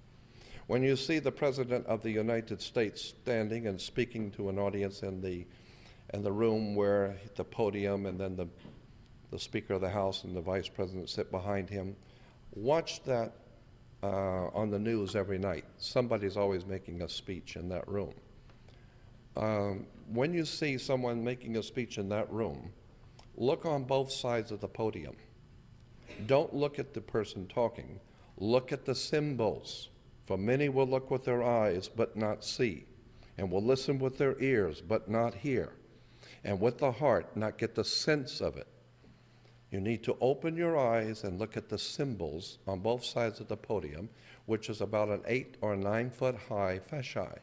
When you see the President of the United States standing and speaking to an audience in the room where the podium and then the Speaker of the House and the Vice President sit behind him, watch that on the news every night. Somebody's always making a speech in that room. When you see someone making a speech in that room, look on both sides of the podium. Don't look at the person talking. Look at the symbols. For many will look with their eyes but not see, and will listen with their ears but not hear, and with the heart not get the sense of it. You need to open your eyes and look at the symbols on both sides of the podium, which is about an 8 or 9 foot high fascia,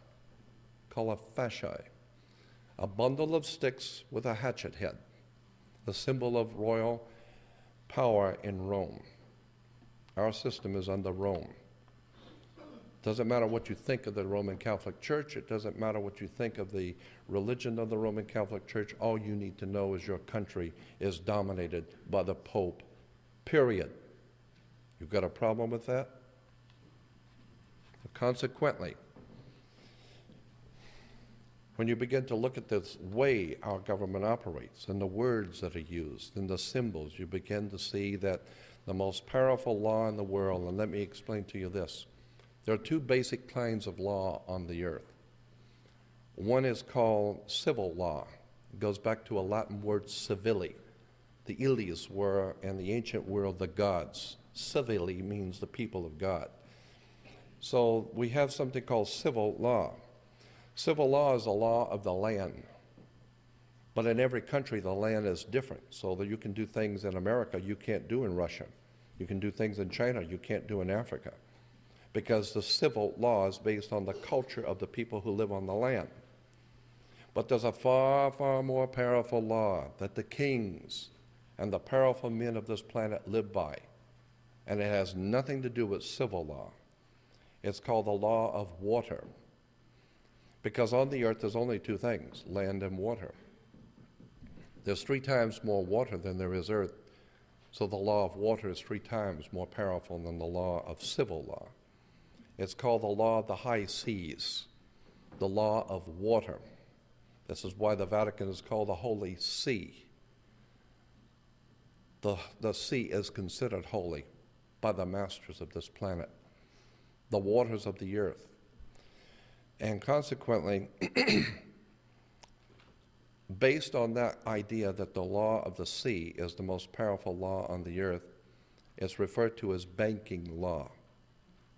called a fascia, a bundle of sticks with a hatchet head, the symbol of royal power in Rome. Our system is under Rome. Doesn't matter what you think of the Roman Catholic Church. It doesn't matter what you think of the religion of the Roman Catholic Church. All you need to know is your country is dominated by the Pope, period. You've got a problem with that? Consequently, when you begin to look at this way our government operates and the words that are used and the symbols, you begin to see that the most powerful law in the world, and let me explain to you this. There are two basic kinds of law on the earth. One is called civil law. It goes back to a Latin word civili. The Ilies were, in the ancient world, the gods. Civili means the people of God. So we have something called civil law. Civil law is a law of the land. But in every country, the land is different. So that you can do things in America you can't do in Russia. You can do things in China you can't do in Africa. Because the civil law is based on the culture of the people who live on the land. But there's a far, far more powerful law that the kings and the powerful men of this planet live by. And it has nothing to do with civil law. It's called the law of water. Because on the earth there's only two things, land and water. There's 3 times more water than there is earth. So the law of water is 3 times more powerful than the law of civil law. It's called the law of the high seas, the law of water. This is why the Vatican is called the Holy See. The sea is considered holy by the masters of this planet, the waters of the earth. And consequently, based on that idea that the law of the sea is the most powerful law on the earth, it's referred to as banking law.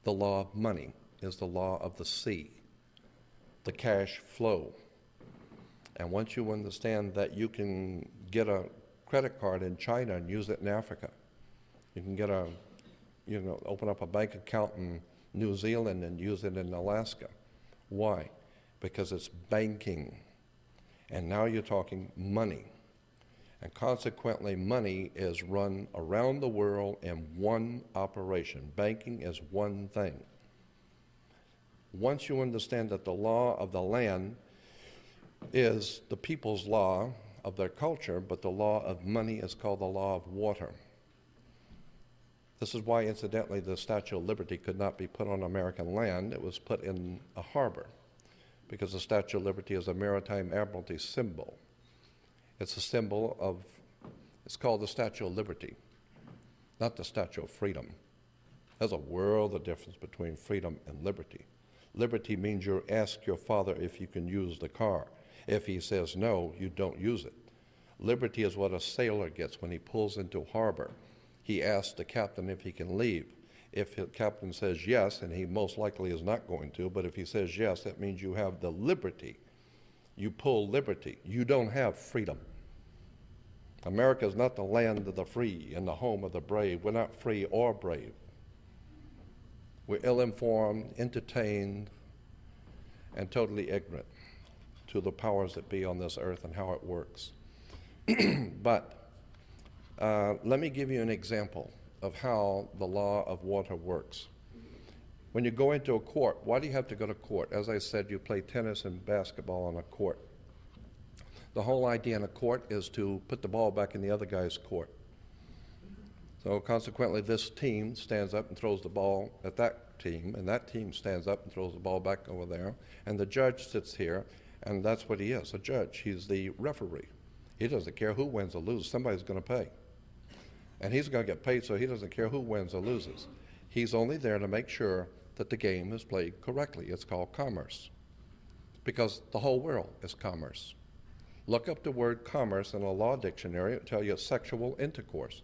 The law of money is the law of the sea, the cash flow. And once you understand that you can get a credit card in China and use it in Africa, you can get open up a bank account in New Zealand and use it in Alaska. Why? Because it's banking. And now you're talking money. And consequently, money is run around the world in one operation. Banking is one thing. Once you understand that the law of the land is the people's law of their culture, but the law of money is called the law of water. This is why, incidentally, the Statue of Liberty could not be put on American land. It was put in a harbor, because the Statue of Liberty is a maritime admiralty symbol. It's a symbol of, it's called the Statue of Liberty, not the Statue of Freedom. There's a world of difference between freedom and liberty. Liberty means you ask your father if you can use the car. If he says no, you don't use it. Liberty is what a sailor gets when he pulls into harbor. He asks the captain if he can leave. If the captain says yes, and he most likely is not going to, but if he says yes, that means you have the liberty. You pull liberty. You don't have freedom. America is not the land of the free and the home of the brave. We're not free or brave. We're ill-informed, entertained, and totally ignorant to the powers that be on this earth and how it works. But let me give you an example of how the law of water works. When you go into a court, why do you have to go to court? As I said, you play tennis and basketball on a court. The whole idea in a court is to put the ball back in the other guy's court. So consequently, this team stands up and throws the ball at that team, and that team stands up and throws the ball back over there, and the judge sits here, and that's what he is, a judge. He's the referee. He doesn't care who wins or loses. Somebody's going to pay. And he's going to get paid, so he doesn't care who wins or loses. He's only there to make sure that the game is played correctly. It's called commerce, because the whole world is commerce. Look up the word commerce in a law dictionary. It'll tell you sexual intercourse.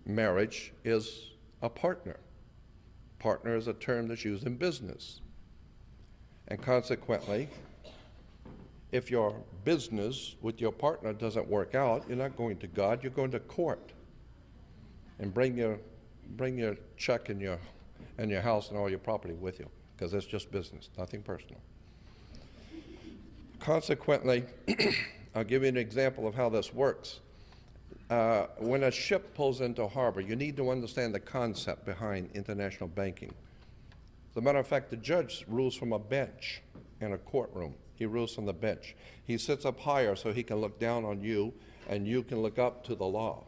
Marriage is a partner. Partner is a term that's used in business. And consequently, if your business with your partner doesn't work out, you're not going to God, you're going to court. And bring your check and your house and all your property with you, because it's just business, nothing personal. Consequently, I'll give you an example of how this works. When a ship pulls into harbor, you need to understand the concept behind international banking. As a matter of fact, the judge rules from a bench in a courtroom. He rules from the bench. He sits up higher so he can look down on you, and you can look up to the law.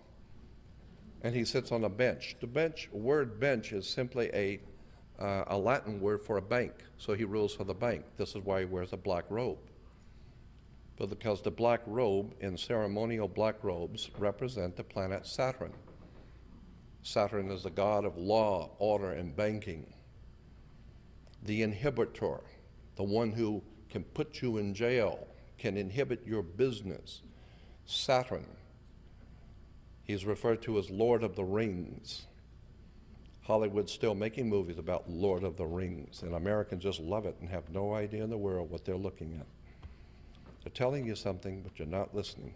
And he sits on a bench. The word bench is simply a Latin word for a bank, so he rules for the bank. This is why he wears a black robe. But because the black robe in ceremonial black robes represent the planet Saturn. Saturn is the god of law, order, and banking. The inhibitor, the one who can put you in jail, can inhibit your business. Saturn. He's referred to as Lord of the Rings. Hollywood's still making movies about Lord of the Rings, and Americans just love it and have no idea in the world what they're looking at. They're telling you something, but you're not listening.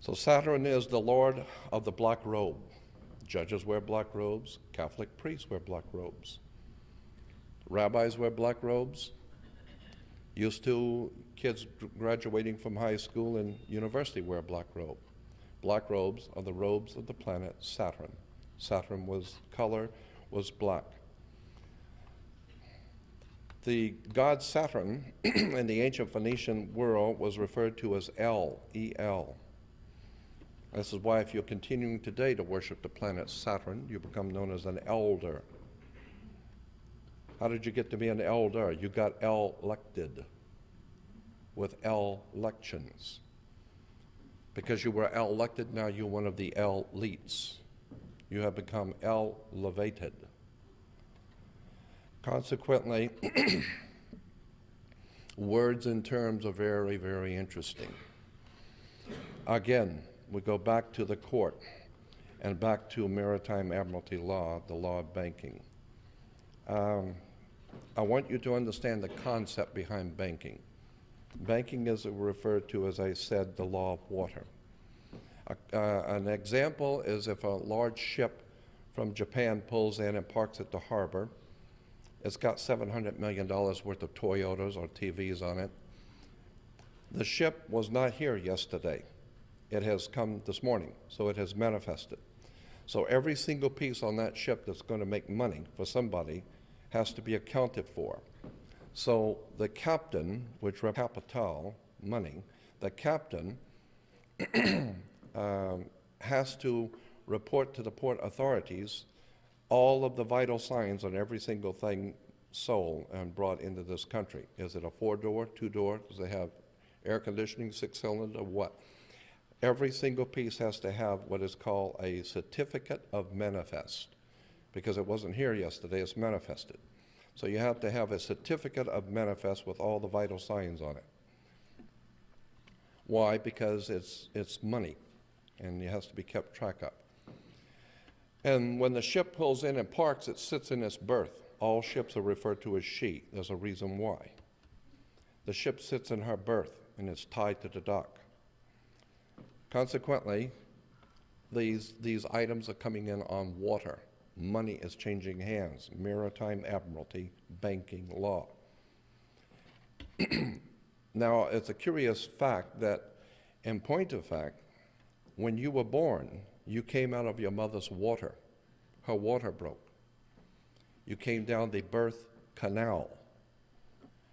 So Saturn is the Lord of the black robe. Judges wear black robes. Catholic priests wear black robes. Rabbis wear black robes. Used to, kids graduating from high school and university wear black robe. Black robes are the robes of the planet Saturn. Saturn color was black. The god Saturn in the ancient Phoenician world was referred to as El, E-L. This is why if you're continuing today to worship the planet Saturn, you become known as an elder. How did you get to be an elder? You got elected with elections. Because you were elected, now you're one of the elites. You have become elevated. Consequently, words and terms are very, very interesting. Again, we go back to the court and back to maritime admiralty law, the law of banking. I want you to understand the concept behind banking. Banking is referred to, as I said, the law of water. An example is if a large ship from Japan pulls in and parks at the harbor. It's got $700 million worth of Toyotas or TVs on it. The ship was not here yesterday. It has come this morning, so it has manifested. So every single piece on that ship that's going to make money for somebody has to be accounted for. So the captain, which represents capital, money, the captain has to report to the port authorities all of the vital signs on every single thing sold and brought into this country. Is it a 4-door, 2-door? Does it have air conditioning, 6-cylinder, what? Every single piece has to have what is called a certificate of manifest, because it wasn't here yesterday, it's manifested. So you have to have a certificate of manifest with all the vital signs on it. Why? Because it's money, and it has to be kept track of. And when the ship pulls in and parks, it sits in its berth. All ships are referred to as she. There's a reason why. The ship sits in her berth, and it's tied to the dock. Consequently, these items are coming in on water. Money is changing hands. Maritime admiralty, banking, law. Now, it's a curious fact that, in point of fact, when you were born, you came out of your mother's water. Her water broke. You came down the birth canal.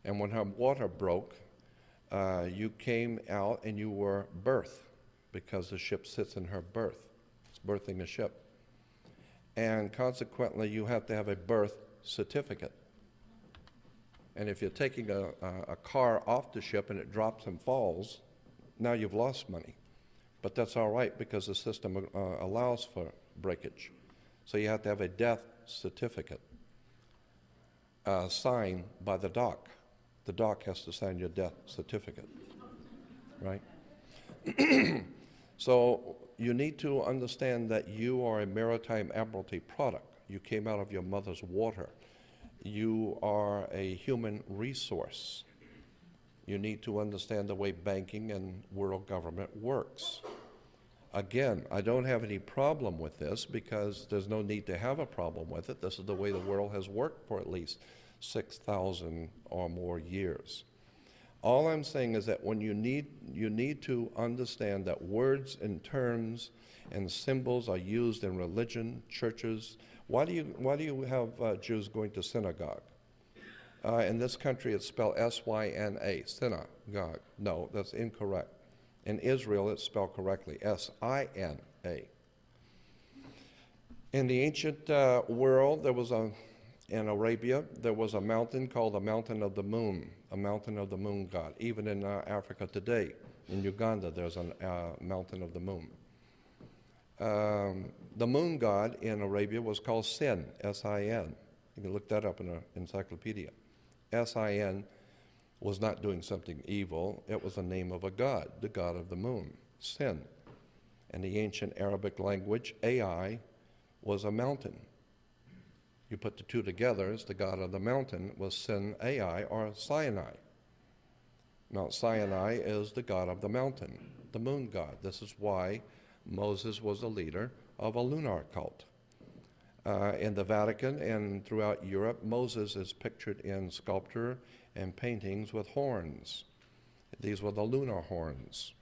And when her water broke, you came out and you were birthed, because the ship sits in her berth. It's birthing a ship. And consequently, you have to have a birth certificate. And if you're taking a car off the ship and it drops and falls, now you've lost money. But that's all right, because the system allows for breakage. So you have to have a death certificate signed by the dock. The dock has to sign your death certificate, right? So you need to understand that you are a maritime admiralty product. You came out of your mother's water. You are a human resource. You need to understand the way banking and world government works. Again, I don't have any problem with this, because there's no need to have a problem with it. This is the way the world has worked for at least 6,000 or more years. All I'm saying is that when you need to understand that words and terms and symbols are used in religion, churches. Why do you have Jews going to synagogue? In this country, it's spelled S-Y-N-A, synagogue. No, that's incorrect. In Israel, it's spelled correctly, S-I-N-A. In the ancient world, in Arabia, there was a mountain called the Mountain of the Moon, a mountain of the moon god. Even in Africa today, in Uganda, there's a mountain of the moon. The moon god in Arabia was called Sin, S-I-N. You can look that up in an encyclopedia. S-I-N was not doing something evil. It was the name of a god, the god of the moon, Sin. In the ancient Arabic language, Ai was a mountain. You put the two together, it's the god of the mountain, was Sin Ai, or Sinai. Mount Sinai is the god of the mountain, the moon god. This is why Moses was the leader of a lunar cult. In the Vatican and throughout Europe, Moses is pictured in sculpture and paintings with horns. These were the lunar horns.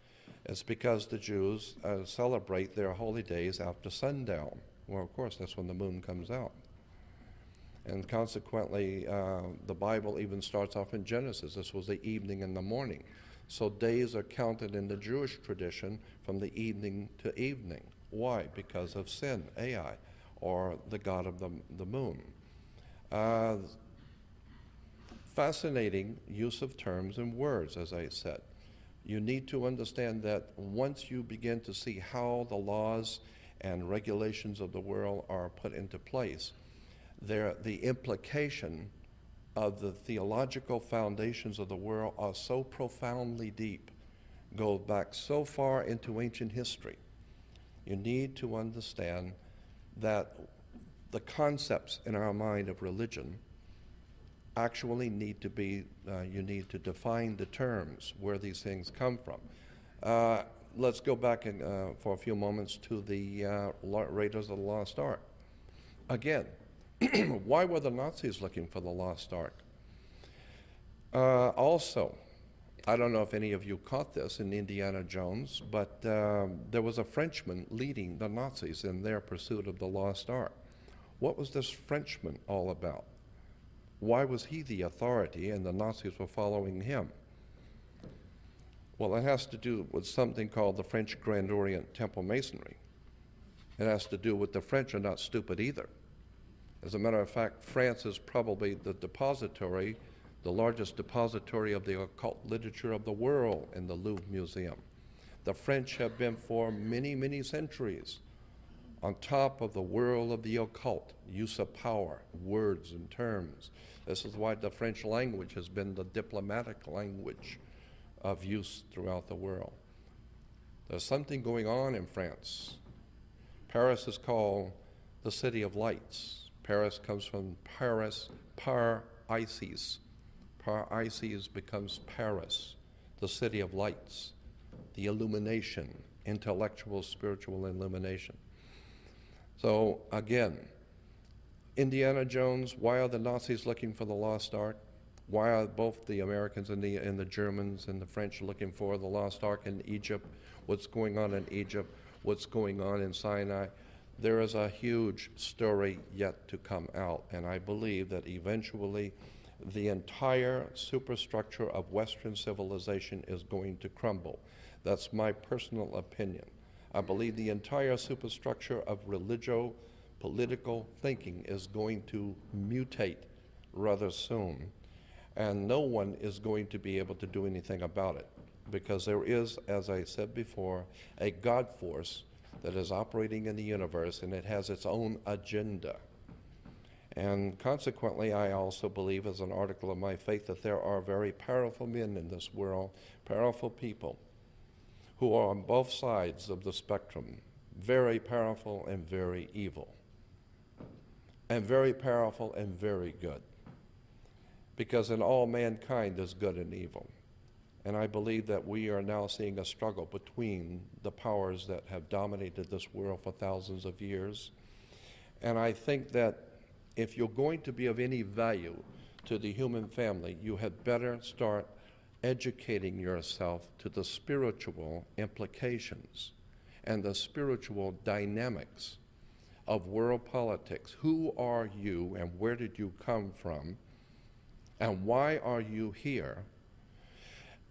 It's because the Jews celebrate their holy days after sundown. Well, of course, that's when the moon comes out. And consequently, the Bible even starts off in Genesis. This was the evening and the morning. So days are counted in the Jewish tradition from the evening to evening. Why? Because of Sin, Ai, or the god of the moon. Fascinating use of terms and words, as I said. You need to understand that once you begin to see how the laws and regulations of the world are put into place, the implication of the theological foundations of the world are so profoundly deep, go back so far into ancient history. You need to understand that the concepts in our mind of religion actually need to be, you need to define the terms where these things come from. Let's go back for a few moments to the Raiders of the Lost Ark. Again, why were the Nazis looking for the Lost Ark? Also, I don't know if any of you caught this in Indiana Jones, but there was a Frenchman leading the Nazis in their pursuit of the lost ark. What was this Frenchman all about? Why was he the authority and the Nazis were following him? Well, it has to do with something called the French Grand Orient Temple Masonry. It has to do with the French are not stupid either. As a matter of fact, France is probably the depository, the largest depository of the occult literature of the world in the Louvre Museum. The French have been for many, many centuries on top of the world of the occult, use of power, words and terms. This is why the French language has been the diplomatic language of use throughout the world. There's something going on in France. Paris is called the City of Lights. Paris comes from Paris, par-Isis. Par-Isis becomes Paris, the City of Lights, the illumination, intellectual, spiritual illumination. So again, Indiana Jones, why are the Nazis looking for the lost ark? Why are both the Americans and the Germans and the French looking for the lost ark in Egypt? What's going on in Egypt? What's going on in Sinai? There is a huge story yet to come out, and I believe that eventually the entire superstructure of Western civilization is going to crumble. That's my personal opinion. I believe the entire superstructure of religio-political thinking is going to mutate rather soon. And no one is going to be able to do anything about it because there is, as I said before, a God force that is operating in the universe and it has its own agenda. And consequently, I also believe as an article of my faith that there are very powerful men in this world, powerful people who are on both sides of the spectrum, very powerful and very evil, and very powerful and very good. Because in all mankind is good and evil. And I believe that we are now seeing a struggle between the powers that have dominated this world for thousands of years. And I think that if you're going to be of any value to the human family, you had better start educating yourself to the spiritual implications and the spiritual dynamics of world politics. Who are you and where did you come from? And why are you here?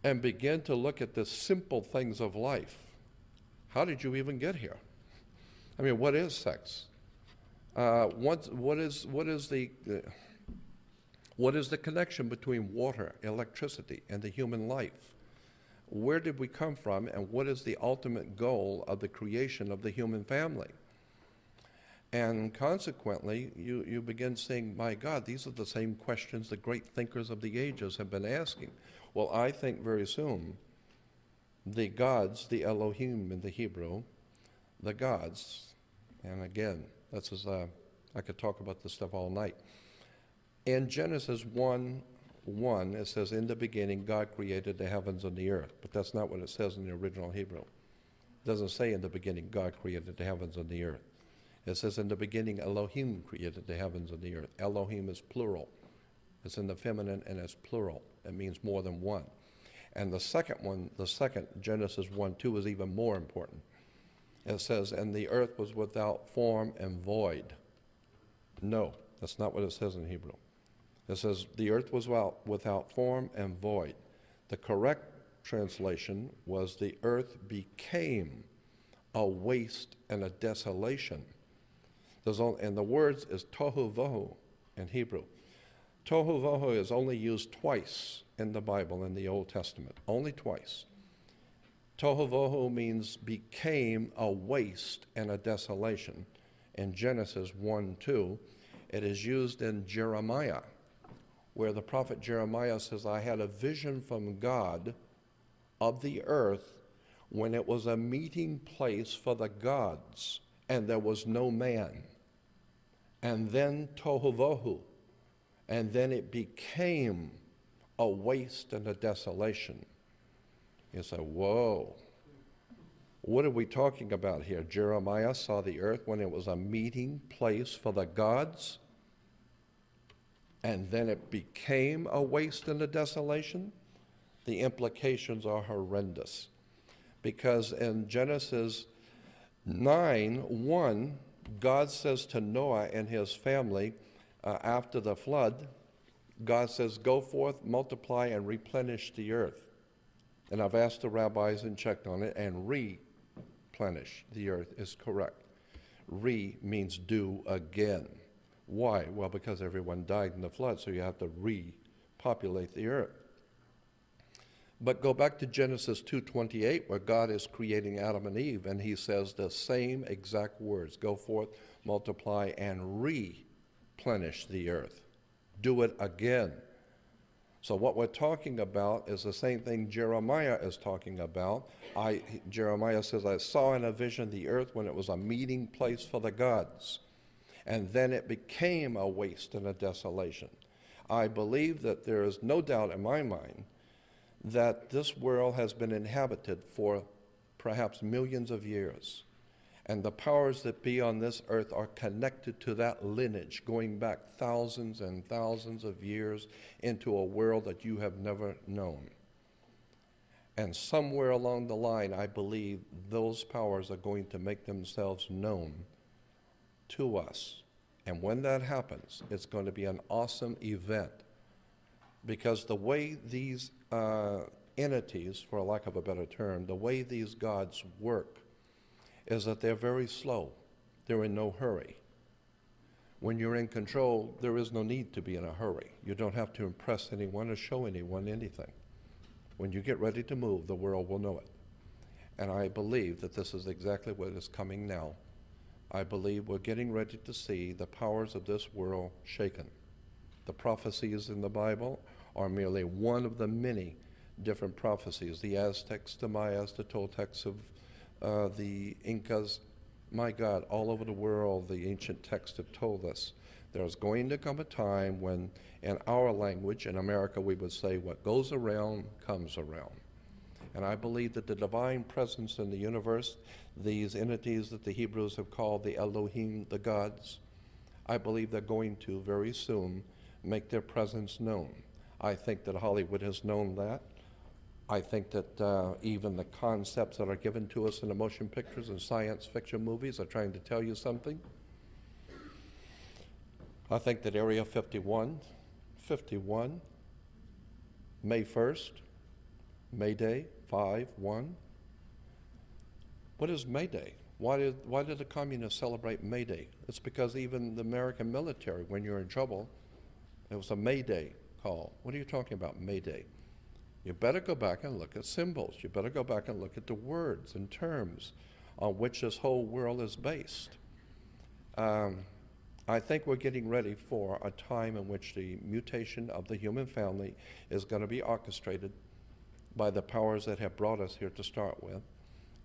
And begin to look at the simple things of life. How did you even get here? I mean, what is sex? What is the connection between water, electricity, and the human life? Where did we come from, and what is the ultimate goal of the creation of the human family? And consequently, you begin saying, my God, these are the same questions the great thinkers of the ages have been asking. Well, I think very soon the gods, the Elohim in the Hebrew, the gods, and again, that's as I could talk about this stuff all night. In Genesis 1:1, it says, in the beginning, God created the heavens and the earth. But that's not what it says in the original Hebrew. It doesn't say in the beginning, God created the heavens and the earth. It says, in the beginning, Elohim created the heavens and the earth. Elohim is plural. It's in the feminine and it's plural. It means more than one. And the second one, Genesis 1:2, is even more important. It says, and the earth was without form and void. No, that's not what it says in Hebrew. It says, the earth was without form and void. The correct translation was, the earth became a waste and a desolation. And the words is tohu vohu in Hebrew. Tohu vohu is only used twice in the Bible in the Old Testament, only twice. Tohu vohu means became a waste and a desolation. In Genesis 1:2, it is used in Jeremiah, where the prophet Jeremiah says, I had a vision from God of the earth when it was a meeting place for the gods, and there was no man. And then tohu vohu, and then it became a waste and a desolation. You say, whoa, what are we talking about here? Jeremiah saw the earth when it was a meeting place for the gods, and then it became a waste and a desolation? The implications are horrendous. Because in Genesis 9:1, God says to Noah and his family after the flood, God says, "Go forth, multiply, and replenish the earth." And I've asked the rabbis and checked on it, and replenish the earth is correct. Re means do again. Why? Well, because everyone died in the flood, so you have to repopulate the earth. But go back to Genesis 2:28, where God is creating Adam and Eve, and he says the same exact words: go forth, multiply, and replenish the earth. Do it again. So what we're talking about is the same thing Jeremiah is talking about. Jeremiah says, "I saw in a vision the earth when it was a meeting place for the gods, and then it became a waste and a desolation." I believe that there is no doubt in my mind that this world has been inhabited for perhaps millions of years. And the powers that be on this earth are connected to that lineage, going back thousands and thousands of years into a world that you have never known. And somewhere along the line, I believe those powers are going to make themselves known to us. And when that happens, it's going to be an awesome event. Because the way these entities, for lack of a better term, the way these gods work is that they're very slow. They're in no hurry. When you're in control, there is no need to be in a hurry. You don't have to impress anyone or show anyone anything. When you get ready to move, the world will know it. And I believe that this is exactly what is coming now. I believe we're getting ready to see the powers of this world shaken. The prophecies in the Bible are merely one of the many different prophecies. The Aztecs, the Mayas, the Toltecs of the Incas, my God, all over the world, the ancient texts have told us there's going to come a time when, in our language, in America, we would say, what goes around comes around. And I believe that the divine presence in the universe, these entities that the Hebrews have called the Elohim, the gods, I believe they're going to very soon make their presence known. I think that Hollywood has known that. I think that even the concepts that are given to us in the motion pictures and science fiction movies are trying to tell you something. I think that Area 51, May 1st, May Day, 5/1. What is May Day? Why did the communists celebrate May Day? It's because even the American military, when you're in trouble, it was a May Day call. What are you talking about, May Day? You better go back and look at symbols. You better go back and look at the words and terms on which this whole world is based. I think we're getting ready for a time in which the mutation of the human family is going to be orchestrated by the powers that have brought us here to start with.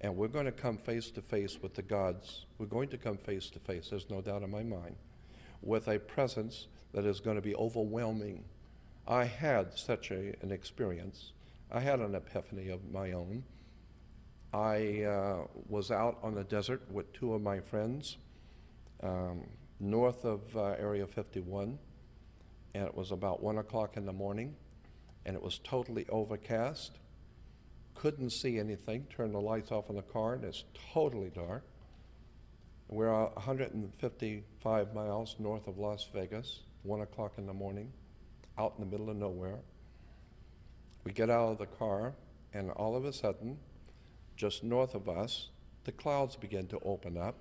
And we're going to come face to face with the gods. We're going to come face to face, there's no doubt in my mind, with a presence that is going to be overwhelming. I had such an experience. I had an epiphany of my own. I was out on the desert with two of my friends north of Area 51, and it was about 1 o'clock in the morning, and it was totally overcast. Couldn't see anything. Turned the lights off in the car, and it's totally dark. We're 155 miles north of Las Vegas, 1 o'clock in the morning, out in the middle of nowhere. We get out of the car, and all of a sudden, just north of us, the clouds begin to open up,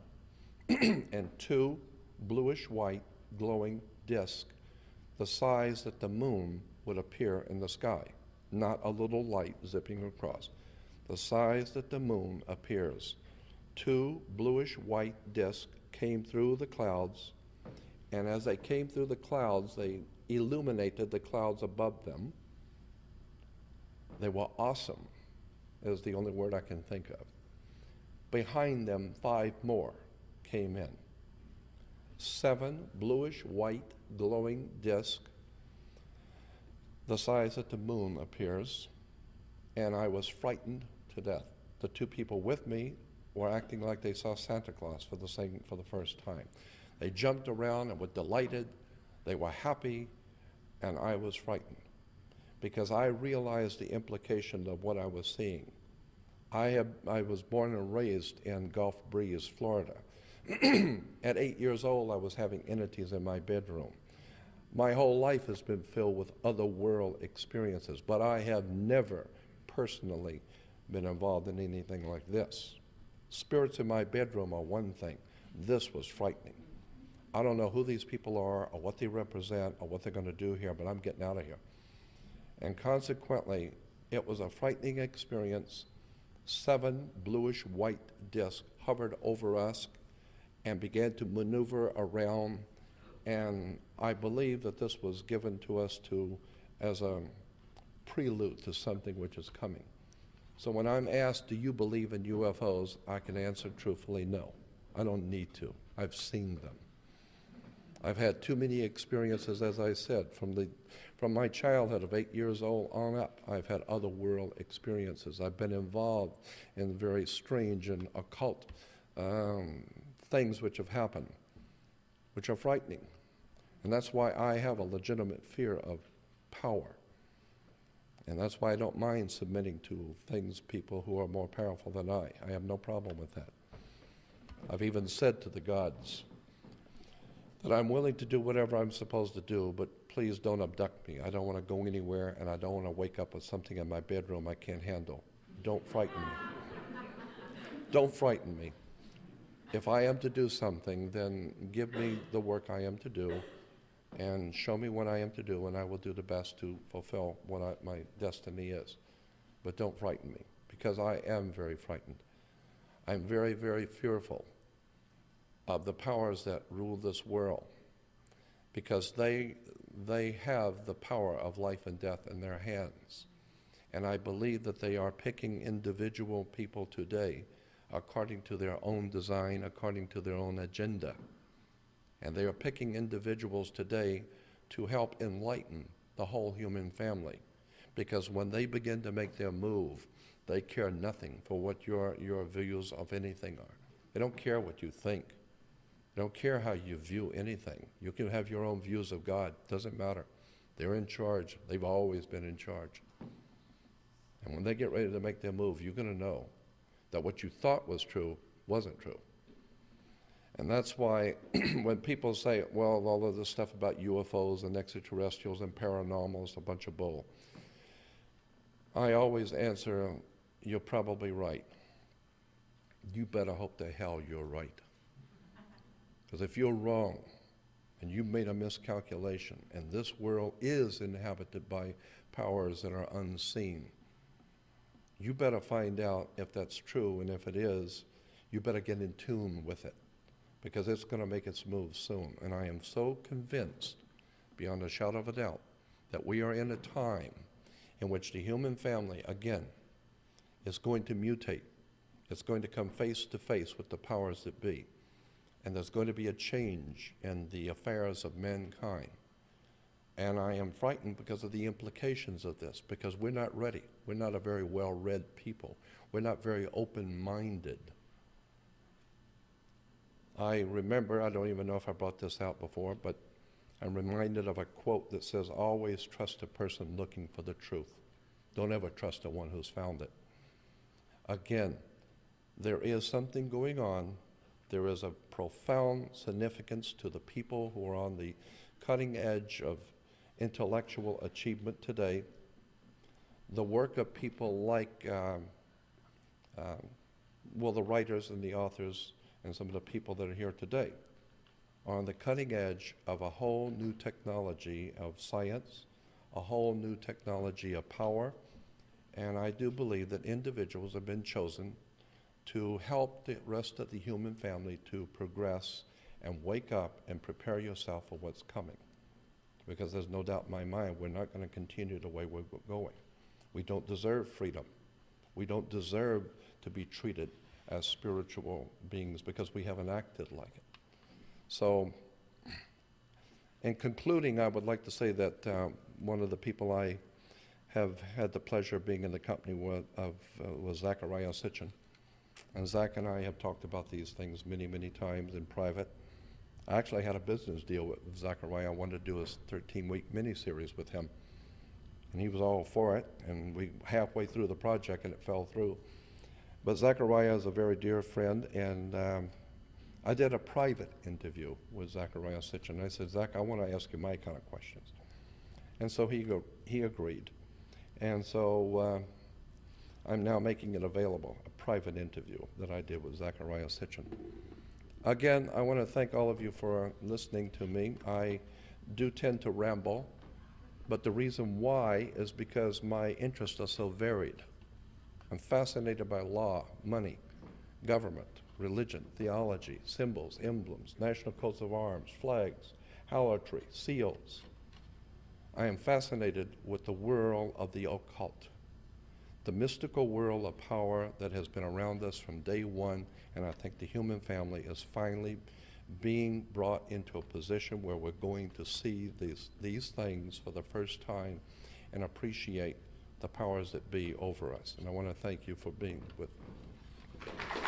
and two bluish-white glowing discs, the size that the moon would appear in the sky, not a little light zipping across. The size that the moon appears. Two bluish-white discs came through the clouds, and as they came through the clouds, they illuminated the clouds above them. They were awesome, is the only word I can think of. Behind them, 5 more came in. 7 bluish-white glowing discs, the size that the moon appears, and I was frightened to death. The 2 people with me were acting like they saw Santa Claus for the first time. They jumped around and were delighted. They were happy, and I was frightened. because I realized the implication of what I was seeing. I was born and raised in Gulf Breeze, Florida. At 8 years old, I was having entities in my bedroom. My whole life has been filled with other world experiences, but I have never personally been involved in anything like this. Spirits in my bedroom are one thing. This was frightening. I don't know who these people are or what they represent or what they're going to do here, but I'm getting out of here. And consequently, it was a frightening experience. 7 bluish-white discs hovered over us and began to maneuver around, and I believe that this was given to us as a prelude to something which is coming. So when I'm asked, do you believe in UFOs, I can answer truthfully, no. I don't need to. I've seen them. I've had too many experiences, as I said, from my childhood of 8 years old on up. I've had other world experiences. I've been involved in very strange and occult things which have happened, which are frightening. And that's why I have a legitimate fear of power. And that's why I don't mind submitting to people who are more powerful than I. I have no problem with that. I've even said to the gods that I'm willing to do whatever I'm supposed to do, but please don't abduct me. I don't want to go anywhere, and I don't want to wake up with something in my bedroom I can't handle. Don't frighten me. Don't frighten me. If I am to do something, then give me the work I am to do and show me what I am to do, and I will do the best to fulfill what my destiny is. But don't frighten me, because I am very frightened. I'm very, very fearful of the powers that rule this world, because they have the power of life and death in their hands. And I believe that they are picking individual people today according to their own design, according to their own agenda. And they are picking individuals today to help enlighten the whole human family. Because when they begin to make their move, they care nothing for what your views of anything are. They don't care what you think. They don't care how you view anything. You can have your own views of God. Doesn't matter. They're in charge. They've always been in charge. And when they get ready to make their move, you're going to know that what you thought was true wasn't true. And that's why when people say, well, all of this stuff about UFOs and extraterrestrials and paranormal is a bunch of bull, I always answer, you're probably right. You better hope to hell you're right. Because if you're wrong and you made a miscalculation and this world is inhabited by powers that are unseen, you better find out if that's true, and if it is, you better get in tune with it, because it's going to make its move soon. And I am so convinced, beyond a shadow of a doubt, that we are in a time in which the human family, again, is going to mutate. It's going to come face to face with the powers that be. And there's going to be a change in the affairs of mankind. And I am frightened because of the implications of this, because we're not ready. We're not a very well-read people. We're not very open-minded. I remember, I don't even know if I brought this out before, but I'm reminded of a quote that says, always trust a person looking for the truth. Don't ever trust the one who's found it. Again, there is something going on. There is a profound significance to the people who are on the cutting edge of intellectual achievement today. The work of people like, the writers and the authors and some of the people that are here today are on the cutting edge of a whole new technology of science, a whole new technology of power, and I do believe that individuals have been chosen to help the rest of the human family to progress and wake up and prepare yourself for what's coming. Because there's no doubt in my mind we're not going to continue the way we're going. We don't deserve freedom. We don't deserve to be treated as spiritual beings because we haven't acted like it. So, in concluding, I would like to say that one of the people I have had the pleasure of being in the company was Zachariah Sitchin. And Zach and I have talked about these things many, many times in private. I actually had a business deal with Zachariah. I wanted to do a 13-week miniseries with him and he was all for it, and we halfway through the project and it fell through. But Zachariah is a very dear friend, and I did a private interview with Zachariah Sitchin. I said, Zach, I want to ask you my kind of questions. And so he agreed. And so I'm now making it available, a private interview that I did with Zachariah Sitchin. Again, I want to thank all of you for listening to me. I do tend to ramble, but the reason why is because my interests are so varied. I'm fascinated by law, money, government, religion, theology, symbols, emblems, national coats of arms, flags, harlotry, seals. I am fascinated with the world of the occult, the mystical world of power that has been around us from day one, and I think the human family is finally being brought into a position where we're going to see these things for the first time and appreciate the powers that be over us. And I want to thank you for being with me.